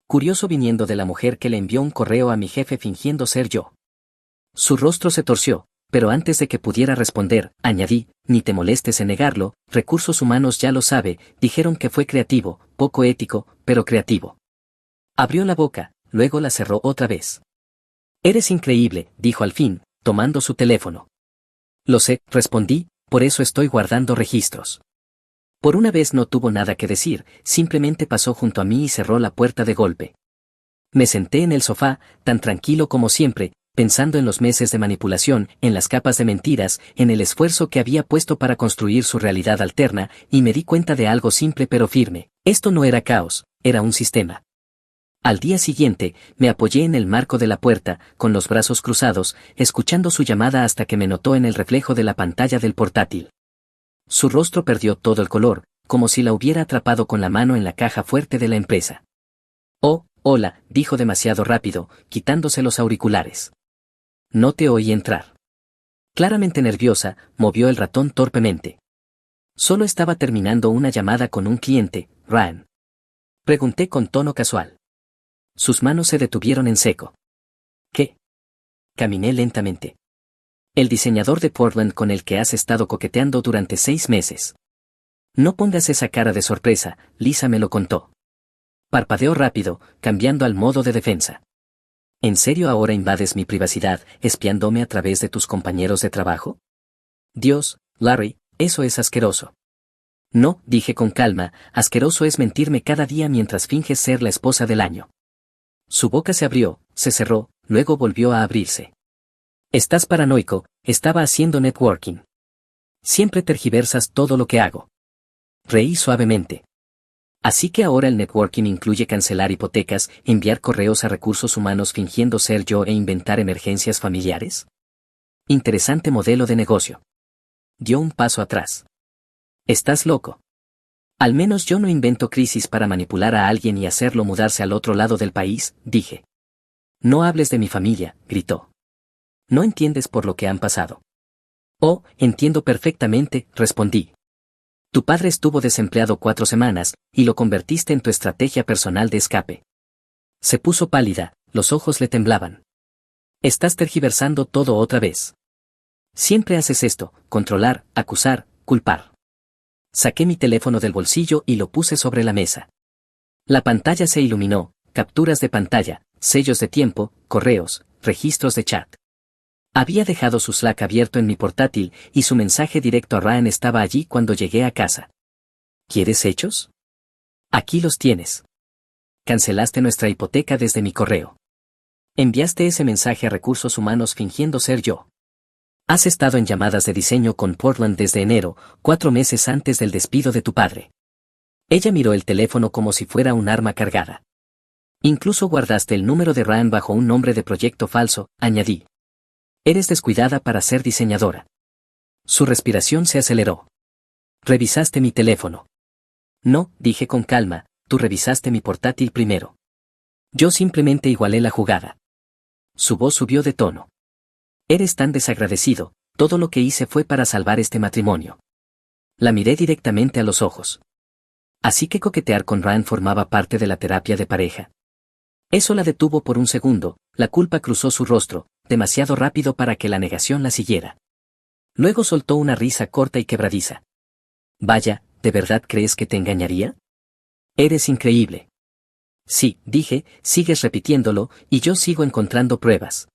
Curioso viniendo de la mujer que le envió un correo a mi jefe fingiendo ser yo. Su rostro se torció, pero antes de que pudiera responder, añadí, ni te molestes en negarlo, Recursos Humanos ya lo sabe, dijeron que fue creativo, poco ético, pero creativo. Abrió la boca, luego la cerró otra vez. Eres increíble, dijo al fin, tomando su teléfono. Lo sé, respondí, por eso estoy guardando registros. Por una vez no tuvo nada que decir, simplemente pasó junto a mí y cerró la puerta de golpe. Me senté en el sofá, tan tranquilo como siempre, pensando en los meses de manipulación, en las capas de mentiras, en el esfuerzo que había puesto para construir su realidad alterna, y me di cuenta de algo simple pero firme. Esto no era caos, era un sistema. Al día siguiente, me apoyé en el marco de la puerta, con los brazos cruzados, escuchando su llamada hasta que me notó en el reflejo de la pantalla del portátil. Su rostro perdió todo el color, como si la hubiera atrapado con la mano en la caja fuerte de la empresa. Oh, hola, dijo demasiado rápido, quitándose los auriculares. No te oí entrar. Claramente nerviosa, movió el ratón torpemente. Solo estaba terminando una llamada con un cliente, Ryan. Pregunté con tono casual. Sus manos se detuvieron en seco. ¿Qué? Caminé lentamente. El diseñador de Portland con el que has estado coqueteando durante 6 meses. No pongas esa cara de sorpresa, Lisa me lo contó. Parpadeó rápido, cambiando al modo de defensa. ¿En serio ahora invades mi privacidad, espiándome a través de tus compañeros de trabajo? Dios, Larry, eso es asqueroso. No, dije con calma, asqueroso es mentirme cada día mientras finges ser la esposa del año. Su boca se abrió, se cerró, luego volvió a abrirse. Estás paranoico, estaba haciendo networking. Siempre tergiversas todo lo que hago. Reí suavemente. Así que ahora el networking incluye cancelar hipotecas, enviar correos a Recursos Humanos fingiendo ser yo e inventar emergencias familiares. Interesante modelo de negocio. Dio un paso atrás. ¿Estás loco? Al menos yo no invento crisis para manipular a alguien y hacerlo mudarse al otro lado del país, dije. No hables de mi familia, gritó. No entiendes por lo que han pasado. Oh, entiendo perfectamente, respondí. Tu padre estuvo desempleado 4 semanas, y lo convertiste en tu estrategia personal de escape. Se puso pálida, los ojos le temblaban. Estás tergiversando todo otra vez. Siempre haces esto, controlar, acusar, culpar. Saqué mi teléfono del bolsillo y lo puse sobre la mesa. La pantalla se iluminó, capturas de pantalla, sellos de tiempo, correos, registros de chat. Había dejado su Slack abierto en mi portátil y su mensaje directo a Ryan estaba allí cuando llegué a casa. ¿Quieres hechos? Aquí los tienes. Cancelaste nuestra hipoteca desde mi correo. Enviaste ese mensaje a recursos humanos fingiendo ser yo. Has estado en llamadas de diseño con Portland desde enero, 4 meses antes del despido de tu padre. Ella miró el teléfono como si fuera un arma cargada. Incluso guardaste el número de Ryan bajo un nombre de proyecto falso, añadí. Eres descuidada para ser diseñadora. Su respiración se aceleró. Revisaste mi teléfono. No, dije con calma, tú revisaste mi portátil primero. Yo simplemente igualé la jugada. Su voz subió de tono. Eres tan desagradecido, todo lo que hice fue para salvar este matrimonio. La miré directamente a los ojos. Así que coquetear con Ryan formaba parte de la terapia de pareja. Eso la detuvo por un segundo, la culpa cruzó su rostro, demasiado rápido para que la negación la siguiera. Luego soltó una risa corta y quebradiza. Vaya, ¿de verdad crees que te engañaría? Eres increíble. Sí, dije, sigues repitiéndolo, y yo sigo encontrando pruebas.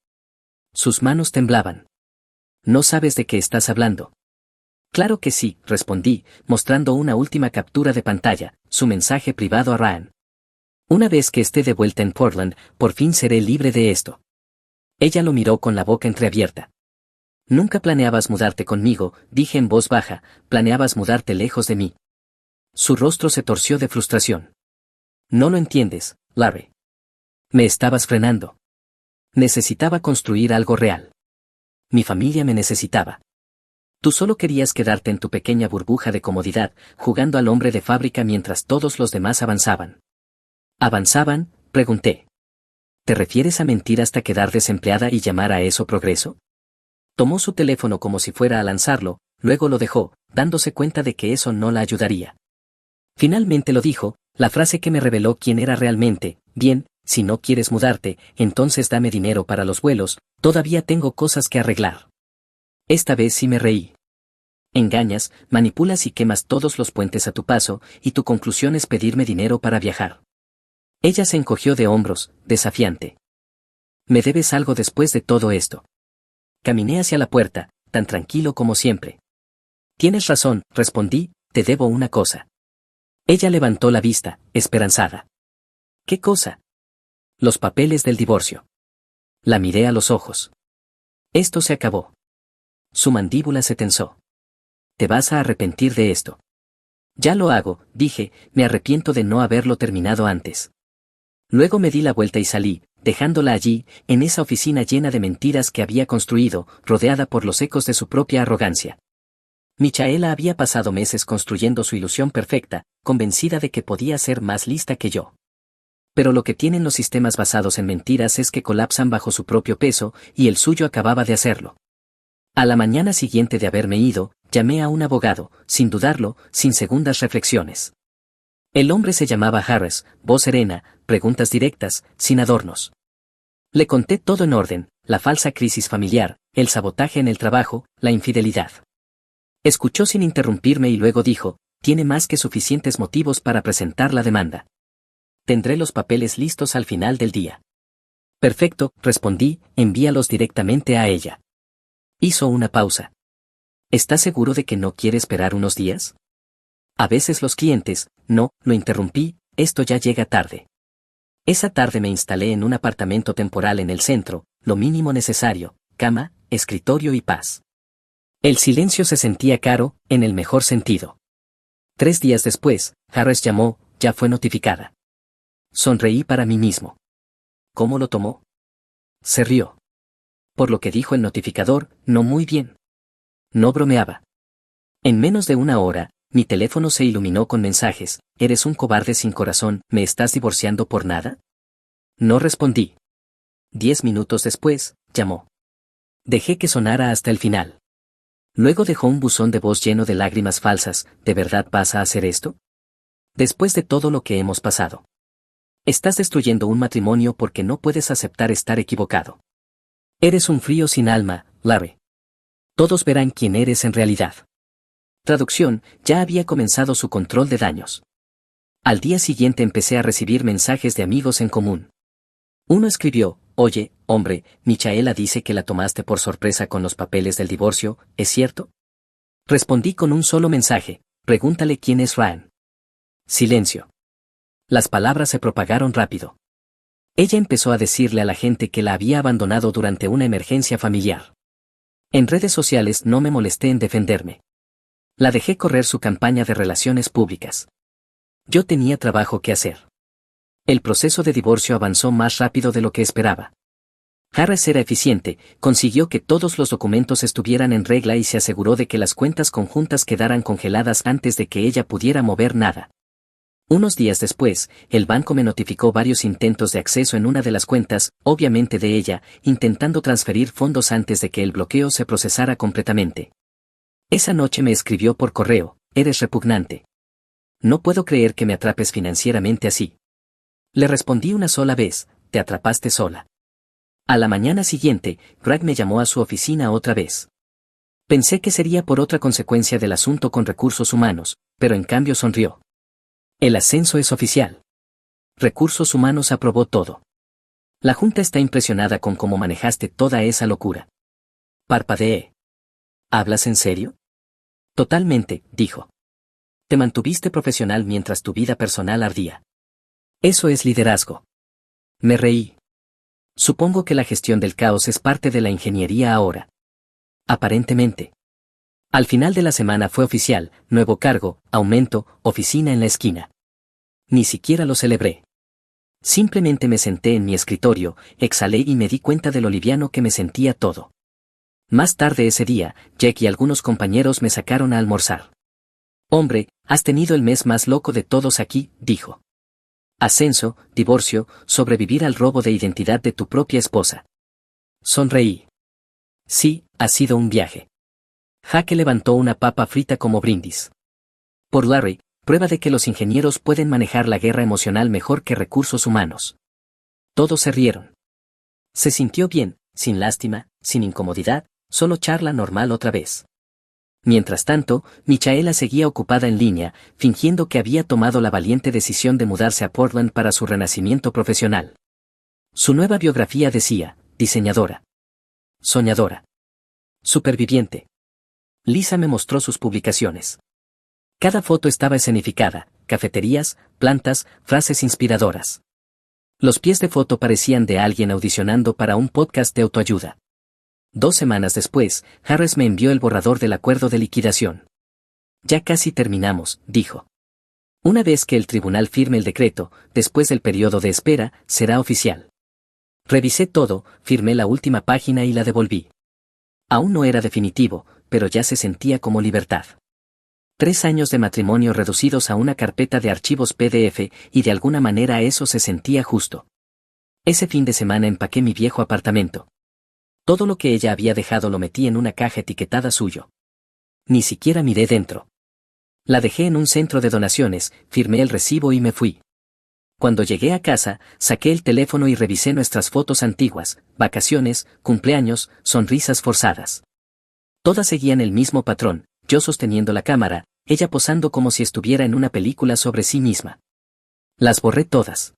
Sus manos temblaban. No sabes de qué estás hablando. Claro que sí, respondí, mostrando una última captura de pantalla, su mensaje privado a Ryan. Una vez que esté de vuelta en Portland, por fin seré libre de esto. Ella lo miró con la boca entreabierta. Nunca planeabas mudarte conmigo, dije en voz baja, planeabas mudarte lejos de mí. Su rostro se torció de frustración. No lo entiendes, Larry. Me estabas frenando. Necesitaba construir algo real. Mi familia me necesitaba. Tú solo querías quedarte en tu pequeña burbuja de comodidad, jugando al hombre de fábrica mientras todos los demás avanzaban. ¿Avanzaban? Pregunté. ¿Te refieres a mentir hasta quedar desempleada y llamar a eso progreso? Tomó su teléfono como si fuera a lanzarlo, luego lo dejó, dándose cuenta de que eso no la ayudaría. Finalmente lo dijo, la frase que me reveló quién era realmente. Bien, si no quieres mudarte, entonces dame dinero para los vuelos, todavía tengo cosas que arreglar. Esta vez sí me reí. Engañas, manipulas y quemas todos los puentes a tu paso, y tu conclusión es pedirme dinero para viajar. Ella se encogió de hombros, desafiante. Me debes algo después de todo esto. Caminé hacia la puerta, tan tranquilo como siempre. Tienes razón, respondí, te debo una cosa. Ella levantó la vista, esperanzada. ¿Qué cosa? Los papeles del divorcio. La miré a los ojos. Esto se acabó. Su mandíbula se tensó. Te vas a arrepentir de esto. Ya lo hago, dije, me arrepiento de no haberlo terminado antes. Luego me di la vuelta y salí, dejándola allí, en esa oficina llena de mentiras que había construido, rodeada por los ecos de su propia arrogancia. Michaela había pasado meses construyendo su ilusión perfecta, convencida de que podía ser más lista que yo. Pero lo que tienen los sistemas basados en mentiras es que colapsan bajo su propio peso, y el suyo acababa de hacerlo. A la mañana siguiente de haberme ido, llamé a un abogado, sin dudarlo, sin segundas reflexiones. El hombre se llamaba Harris, voz serena, preguntas directas, sin adornos. Le conté todo en orden, la falsa crisis familiar, el sabotaje en el trabajo, la infidelidad. Escuchó sin interrumpirme y luego dijo, tiene más que suficientes motivos para presentar la demanda. Tendré los papeles listos al final del día. Perfecto, respondí, envíalos directamente a ella. Hizo una pausa. ¿Estás seguro de que no quiere esperar unos días? A veces los clientes, no, lo interrumpí, esto ya llega tarde. Esa tarde me instalé en un apartamento temporal en el centro, lo mínimo necesario, cama, escritorio y paz. El silencio se sentía caro, en el mejor sentido. 3 días después, Harris llamó, ya fue notificada. Sonreí para mí mismo. ¿Cómo lo tomó? Se rió. por lo que dijo el notificador, no muy bien. No bromeaba. En menos de una hora, mi teléfono se iluminó con mensajes, eres un cobarde sin corazón, ¿me estás divorciando por nada? No respondí. 10 minutos después, llamó. Dejé que sonara hasta el final. Luego dejó un buzón de voz lleno de lágrimas falsas, ¿de verdad vas a hacer esto? Después de todo lo que hemos pasado. Estás destruyendo un matrimonio porque no puedes aceptar estar equivocado. Eres un frío sin alma, Larry. Todos verán quién eres en realidad. Traducción, ya había comenzado su control de daños. Al día siguiente empecé a recibir mensajes de amigos en común. Uno escribió, oye, hombre, Michaela dice que la tomaste por sorpresa con los papeles del divorcio, ¿es cierto? Respondí con un solo mensaje, pregúntale quién es Ryan. Silencio. Las palabras se propagaron rápido. Ella empezó a decirle a la gente que la había abandonado durante una emergencia familiar. En redes sociales no me molesté en defenderme. La dejé correr su campaña de relaciones públicas. Yo tenía trabajo que hacer. El proceso de divorcio avanzó más rápido de lo que esperaba. Harris era eficiente, consiguió que todos los documentos estuvieran en regla y se aseguró de que las cuentas conjuntas quedaran congeladas antes de que ella pudiera mover nada. Unos días después, el banco me notificó varios intentos de acceso en una de las cuentas, obviamente de ella, intentando transferir fondos antes de que el bloqueo se procesara completamente. Esa noche me escribió por correo, eres repugnante. No puedo creer que me atrapes financieramente así. Le respondí una sola vez, te atrapaste sola. A la mañana siguiente, Greg me llamó a su oficina otra vez. Pensé que sería por otra consecuencia del asunto con recursos humanos, pero en cambio sonrió. El ascenso es oficial. Recursos Humanos aprobó todo. La Junta está impresionada con cómo manejaste toda esa locura. Parpadeé. ¿Hablas en serio? Totalmente, dijo. Te mantuviste profesional mientras tu vida personal ardía. Eso es liderazgo. Me reí. Supongo que la gestión del caos es parte de la ingeniería ahora. Aparentemente. Al final de la semana fue oficial, nuevo cargo, aumento, oficina en la esquina. Ni siquiera lo celebré. Simplemente me senté en mi escritorio, exhalé y me di cuenta de lo liviano que me sentía todo. Más tarde ese día, Jack y algunos compañeros me sacaron a almorzar. Hombre, has tenido el mes más loco de todos aquí, dijo. Ascenso, divorcio, sobrevivir al robo de identidad de tu propia esposa. Sonreí. Sí, ha sido un viaje. Jack levantó una papa frita como brindis. Por Larry, prueba de que los ingenieros pueden manejar la guerra emocional mejor que recursos humanos. Todos se rieron. Se sintió bien, sin lástima, sin incomodidad, solo charla normal otra vez. Mientras tanto, Michaela seguía ocupada en línea, fingiendo que había tomado la valiente decisión de mudarse a Portland para su renacimiento profesional. Su nueva biografía decía, diseñadora. Soñadora. Superviviente. Lisa me mostró sus publicaciones. Cada foto estaba escenificada, cafeterías, plantas, frases inspiradoras. Los pies de foto parecían de alguien audicionando para un podcast de autoayuda. 2 semanas después, Harris me envió el borrador del acuerdo de liquidación. Ya casi terminamos, dijo. Una vez que el tribunal firme el decreto, después del periodo de espera, será oficial. Revisé todo, firmé la última página y la devolví. Aún no era definitivo, pero ya se sentía como libertad. 3 años de matrimonio reducidos a una carpeta de archivos PDF, y de alguna manera eso se sentía justo. Ese fin de semana empaqué mi viejo apartamento. Todo lo que ella había dejado lo metí en una caja etiquetada suyo. Ni siquiera miré dentro. La dejé en un centro de donaciones, firmé el recibo y me fui. Cuando llegué a casa, saqué el teléfono y revisé nuestras fotos antiguas, vacaciones, cumpleaños, sonrisas forzadas. Todas seguían el mismo patrón, yo sosteniendo la cámara, ella posando como si estuviera en una película sobre sí misma. Las borré todas.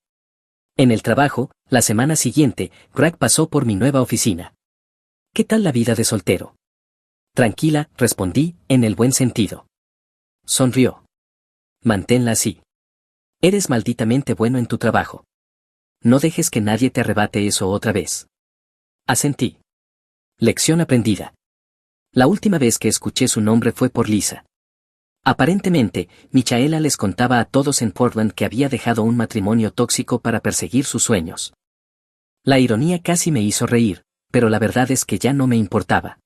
En el trabajo, la semana siguiente, Greg pasó por mi nueva oficina. ¿Qué tal la vida de soltero? Tranquila, respondí, en el buen sentido. Sonrió. Manténla así. Eres malditamente bueno en tu trabajo. No dejes que nadie te arrebate eso otra vez. Asentí. Lección aprendida. La última vez que escuché su nombre fue por Lisa. Aparentemente, Michaela les contaba a todos en Portland que había dejado un matrimonio tóxico para perseguir sus sueños. La ironía casi me hizo reír, pero la verdad es que ya no me importaba.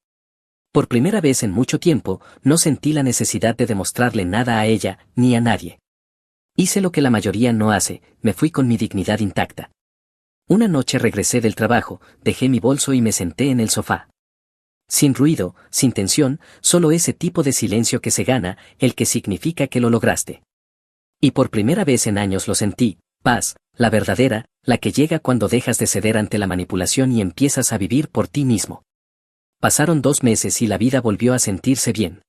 Por primera vez en mucho tiempo, no sentí la necesidad de demostrarle nada a ella, ni a nadie. Hice lo que la mayoría no hace, me fui con mi dignidad intacta. Una noche regresé del trabajo, dejé mi bolso y me senté en el sofá. Sin ruido, sin tensión, solo ese tipo de silencio que se gana, el que significa que lo lograste. Y por primera vez en años lo sentí, paz, la verdadera, la que llega cuando dejas de ceder ante la manipulación y empiezas a vivir por ti mismo. Pasaron 2 meses y la vida volvió a sentirse bien.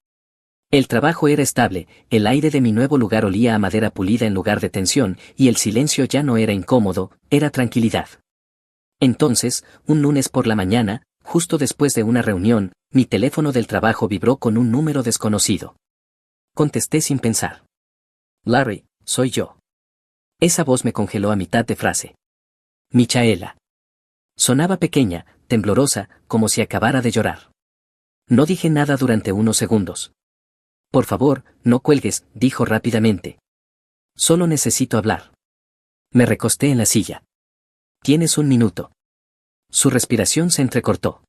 El trabajo era estable, el aire de mi nuevo lugar olía a madera pulida en lugar de tensión, y el silencio ya no era incómodo, era tranquilidad. Entonces, un lunes por la mañana, justo después de una reunión, mi teléfono del trabajo vibró con un número desconocido. Contesté sin pensar. Larry, soy yo. Esa voz me congeló a mitad de frase. Michaela. Sonaba pequeña, temblorosa, como si acabara de llorar. No dije nada durante unos segundos. Por favor, no cuelgues, dijo rápidamente. Solo necesito hablar. Me recosté en la silla. Tienes un minuto. Su respiración se entrecortó.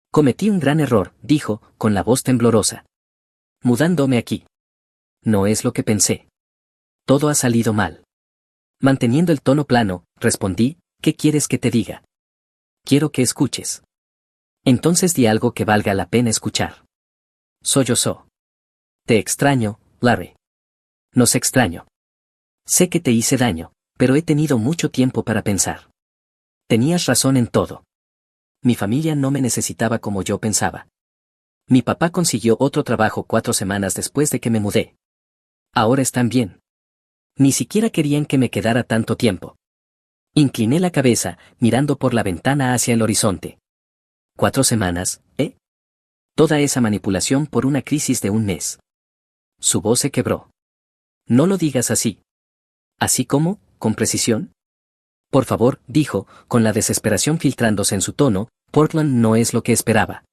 Cometí un gran error, dijo, con la voz temblorosa. Mudándome aquí. No es lo que pensé. Todo ha salido mal. Manteniendo el tono plano, respondí, ¿qué quieres que te diga? Quiero que escuches. Entonces di algo que valga la pena escuchar. Sollozó. Te extraño, Larry. Nos extraño. Sé que te hice daño, pero he tenido mucho tiempo para pensar. Tenías razón en todo. Mi familia no me necesitaba como yo pensaba. Mi papá consiguió otro trabajo 4 semanas después de que me mudé. Ahora están bien. Ni siquiera querían que me quedara tanto tiempo. Incliné la cabeza, mirando por la ventana hacia el horizonte. 4 semanas, ¿eh? Toda esa manipulación por una crisis de un mes. Su voz se quebró. No lo digas así. ¿Así como, con precisión? Por favor, dijo, con la desesperación filtrándose en su tono, Portland no es lo que esperaba.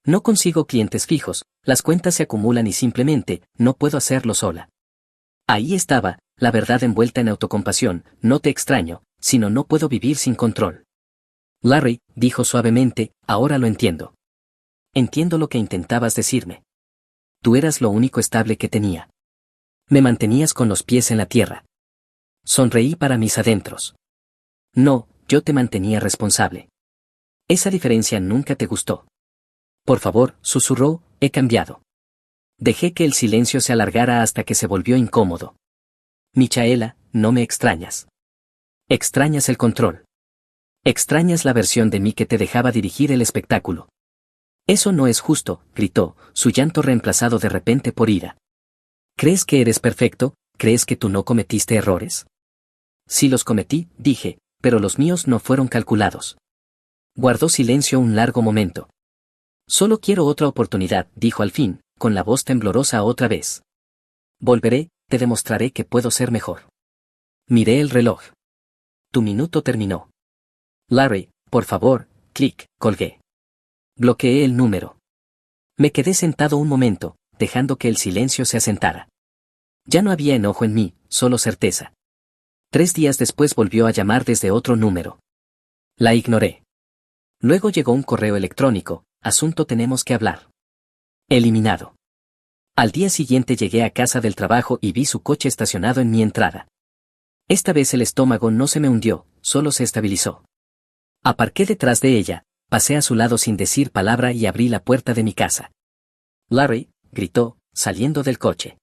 No consigo clientes fijos, las cuentas se acumulan y simplemente, no puedo hacerlo sola. Ahí estaba, la verdad envuelta en autocompasión, no te extraño, sino no puedo vivir sin control. Larry, dijo suavemente, ahora lo entiendo. Entiendo lo que intentabas decirme. Tú eras lo único estable que tenía. Me mantenías con los pies en la tierra. Sonreí para mis adentros. No, yo te mantenía responsable. Esa diferencia nunca te gustó. Por favor, susurró, he cambiado. Dejé que el silencio se alargara hasta que se volvió incómodo. Michaela, no me extrañas. Extrañas el control. Extrañas la versión de mí que te dejaba dirigir el espectáculo. Eso no es justo, gritó, su llanto reemplazado de repente por ira. ¿Crees que eres perfecto? ¿Crees que tú no cometiste errores? Sí los cometí, dije, pero los míos no fueron calculados. Guardó silencio un largo momento. Solo quiero otra oportunidad, dijo al fin, con la voz temblorosa otra vez. Volveré, te demostraré que puedo ser mejor. Miré el reloj. Tu minuto terminó. Larry, por favor, clic, colgué. Bloqueé el número. Me quedé sentado un momento, dejando que el silencio se asentara. Ya no había enojo en mí, solo certeza. 3 días después volvió a llamar desde otro número. La ignoré. Luego llegó un correo electrónico, asunto tenemos que hablar. Eliminado. Al día siguiente llegué a casa del trabajo y vi su coche estacionado en mi entrada. Esta vez el estómago no se me hundió, solo se estabilizó. Aparqué detrás de ella, pasé a su lado sin decir palabra y abrí la puerta de mi casa. Larry, gritó, saliendo del coche.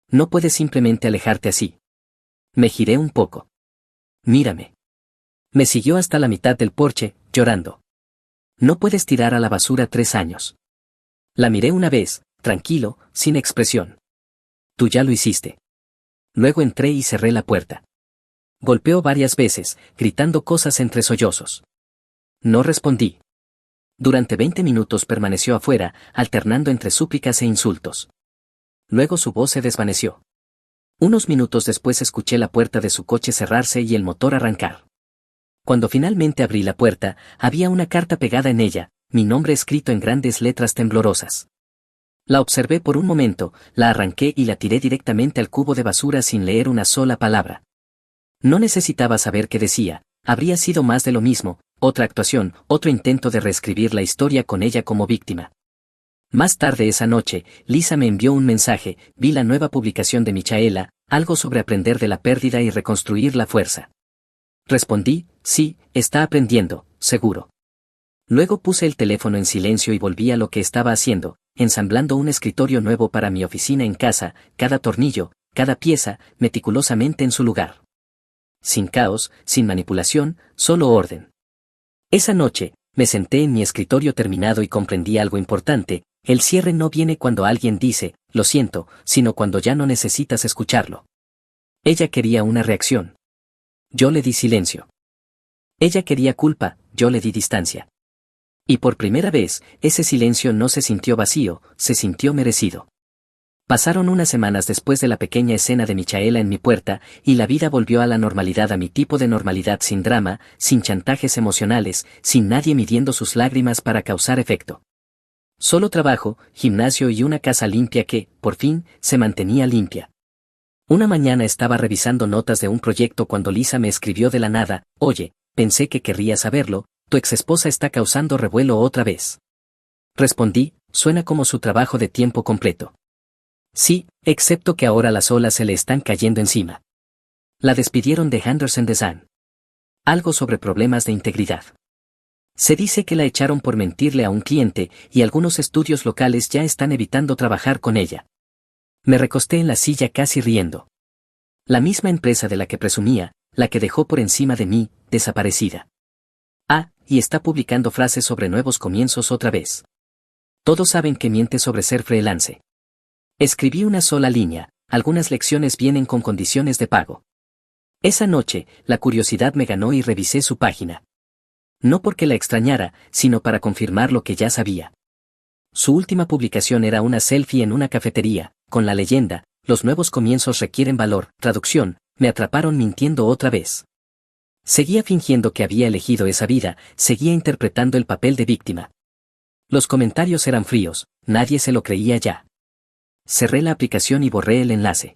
No puedes simplemente alejarte así. Me giré un poco. Mírame. Me siguió hasta la mitad del porche, llorando. No puedes tirar a la basura 3 años. La miré una vez, tranquilo, sin expresión. Tú ya lo hiciste. Luego entré y cerré la puerta. Golpeó varias veces, gritando cosas entre sollozos. No respondí. Durante 20 minutos permaneció afuera, alternando entre súplicas e insultos. Luego su voz se desvaneció. Unos minutos después escuché la puerta de su coche cerrarse y el motor arrancar. Cuando finalmente abrí la puerta, había una carta pegada en ella, mi nombre escrito en grandes letras temblorosas. La observé por un momento, la arranqué y la tiré directamente al cubo de basura sin leer una sola palabra. No necesitaba saber qué decía, Habría sido más de lo mismo, otra actuación, otro intento de reescribir la historia con ella como víctima. Más tarde esa noche, Lisa me envió un mensaje, vi la nueva publicación de Michaela, algo sobre aprender de la pérdida y reconstruir la fuerza. Respondí, sí, está aprendiendo, seguro. Luego puse el teléfono en silencio y volví a lo que estaba haciendo, ensamblando un escritorio nuevo para mi oficina en casa, cada tornillo, cada pieza, meticulosamente en su lugar. Sin caos, sin manipulación, solo orden. Esa noche, me senté en mi escritorio terminado y comprendí algo importante: el cierre no viene cuando alguien dice, lo siento, sino cuando ya no necesitas escucharlo. Ella quería una reacción. Yo le di silencio. Ella quería culpa, yo le di distancia. Y por primera vez, ese silencio no se sintió vacío, se sintió merecido. Pasaron unas semanas después de la pequeña escena de Michaela en mi puerta, y la vida volvió a la normalidad, a mi tipo de normalidad, sin drama, sin chantajes emocionales, sin nadie midiendo sus lágrimas para causar efecto. Solo trabajo, gimnasio y una casa limpia que, por fin, se mantenía limpia. Una mañana estaba revisando notas de un proyecto cuando Lisa me escribió de la nada: oye, pensé que querrías saberlo, tu exesposa está causando revuelo otra vez. Respondí, suena como su trabajo de tiempo completo. Sí, excepto que ahora las olas se le están cayendo encima. La despidieron de Henderson Design. Algo sobre problemas de integridad. Se dice que la echaron por mentirle a un cliente, y algunos estudios locales ya están evitando trabajar con ella. Me recosté en la silla casi riendo. La misma empresa de la que presumía, la que dejó por encima de mí, desaparecida. Ah, y está publicando frases sobre nuevos comienzos otra vez. Todos saben que miente sobre ser freelance. Escribí una sola línea: algunas lecciones vienen con condiciones de pago. Esa noche, la curiosidad me ganó y revisé su página. No porque la extrañara, sino para confirmar lo que ya sabía. Su última publicación era una selfie en una cafetería, con la leyenda: los nuevos comienzos requieren valor. Traducción: me atraparon mintiendo otra vez. Seguía fingiendo que había elegido esa vida, seguía interpretando el papel de víctima. Los comentarios eran fríos, nadie se lo creía ya. Cerré la aplicación y borré el enlace.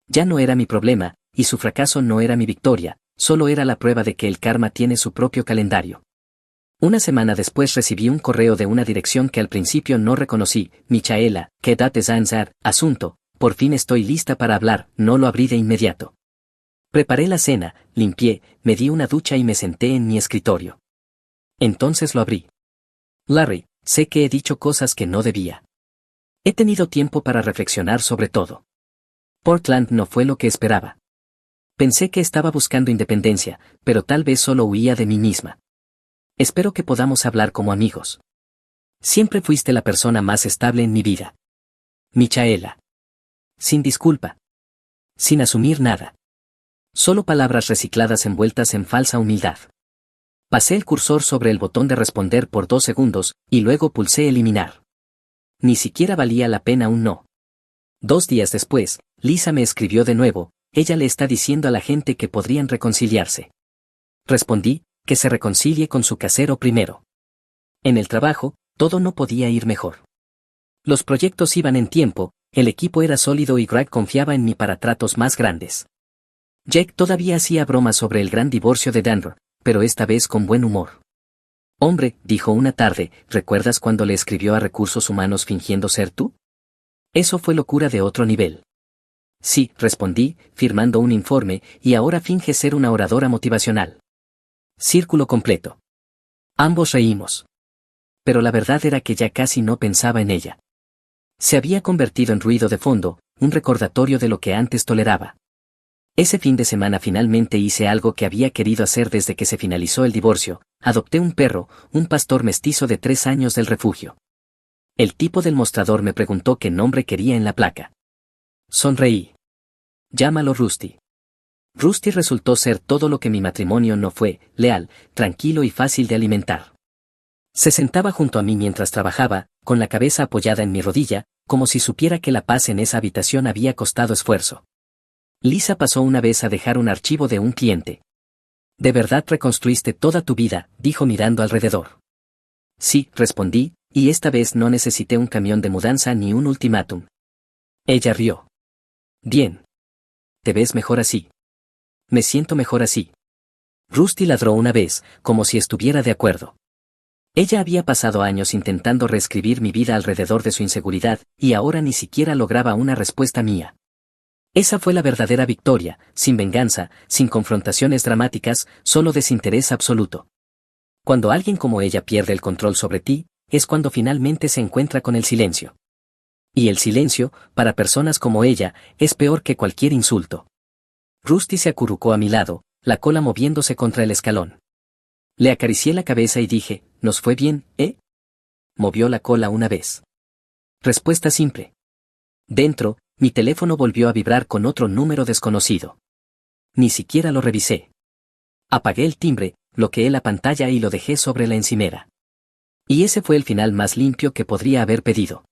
Ya no era mi problema, y su fracaso no era mi victoria, solo era la prueba de que el karma tiene su propio calendario. Una semana después recibí un correo de una dirección que al principio no reconocí: Michaela, ¿qué dates ansar? Asunto: por fin estoy lista para hablar. No lo abrí de inmediato. Preparé la cena, limpié, me di una ducha y me senté en mi escritorio. Entonces lo abrí. Larry, sé que he dicho cosas que no debía. He tenido tiempo para reflexionar sobre todo. Portland no fue lo que esperaba. Pensé que estaba buscando independencia, pero tal vez solo huía de mí misma. Espero que podamos hablar como amigos. Siempre fuiste la persona más estable en mi vida. Michaela. Sin disculpa. Sin asumir nada. Solo palabras recicladas envueltas en falsa humildad. Pasé el cursor sobre el botón de responder por 2 segundos, y luego pulsé eliminar. Ni siquiera valía la pena un no. 2 días después, Lisa me escribió de nuevo: ella le está diciendo a la gente que podrían reconciliarse. Respondí, que se reconcilie con su casero primero. En el trabajo, todo no podía ir mejor. Los proyectos iban en tiempo, el equipo era sólido y Greg confiaba en mí para tratos más grandes. Jake todavía hacía bromas sobre el gran divorcio de Danver, pero esta vez con buen humor. Hombre, dijo una tarde, ¿recuerdas cuando le escribió a Recursos Humanos fingiendo ser tú? Eso fue locura de otro nivel. Sí, respondí, firmando un informe, y ahora finge ser una oradora motivacional. Círculo completo. Ambos reímos. Pero la verdad era que ya casi no pensaba en ella. Se había convertido en ruido de fondo, un recordatorio de lo que antes toleraba. Ese fin de semana finalmente hice algo que había querido hacer desde que se finalizó el divorcio: adopté un perro, un pastor mestizo de 3 años del refugio. El tipo del mostrador me preguntó qué nombre quería en la placa. Sonreí. Llámalo Rusty. Rusty resultó ser todo lo que mi matrimonio no fue: leal, tranquilo y fácil de alimentar. Se sentaba junto a mí mientras trabajaba, con la cabeza apoyada en mi rodilla, como si supiera que la paz en esa habitación había costado esfuerzo. Lisa pasó una vez a dejar un archivo de un cliente. ¿De verdad reconstruiste toda tu vida?, dijo mirando alrededor. Sí, respondí, y esta vez no necesité un camión de mudanza ni un ultimátum. Ella rió. Bien. Te ves mejor así. Me siento mejor así. Rusty ladró una vez, como si estuviera de acuerdo. Ella había pasado años intentando reescribir mi vida alrededor de su inseguridad, y ahora ni siquiera lograba una respuesta mía. Esa fue la verdadera victoria, sin venganza, sin confrontaciones dramáticas, solo desinterés absoluto. Cuando alguien como ella pierde el control sobre ti, es cuando finalmente se encuentra con el silencio. Y el silencio, para personas como ella, es peor que cualquier insulto. Rusty se acurrucó a mi lado, la cola moviéndose contra el escalón. Le acaricié la cabeza y dije, ¿nos fue bien, eh? Movió la cola una vez. Respuesta simple. Dentro, mi teléfono volvió a vibrar con otro número desconocido. Ni siquiera lo revisé. Apagué el timbre, bloqueé la pantalla y lo dejé sobre la encimera. Y ese fue el final más limpio que podría haber pedido.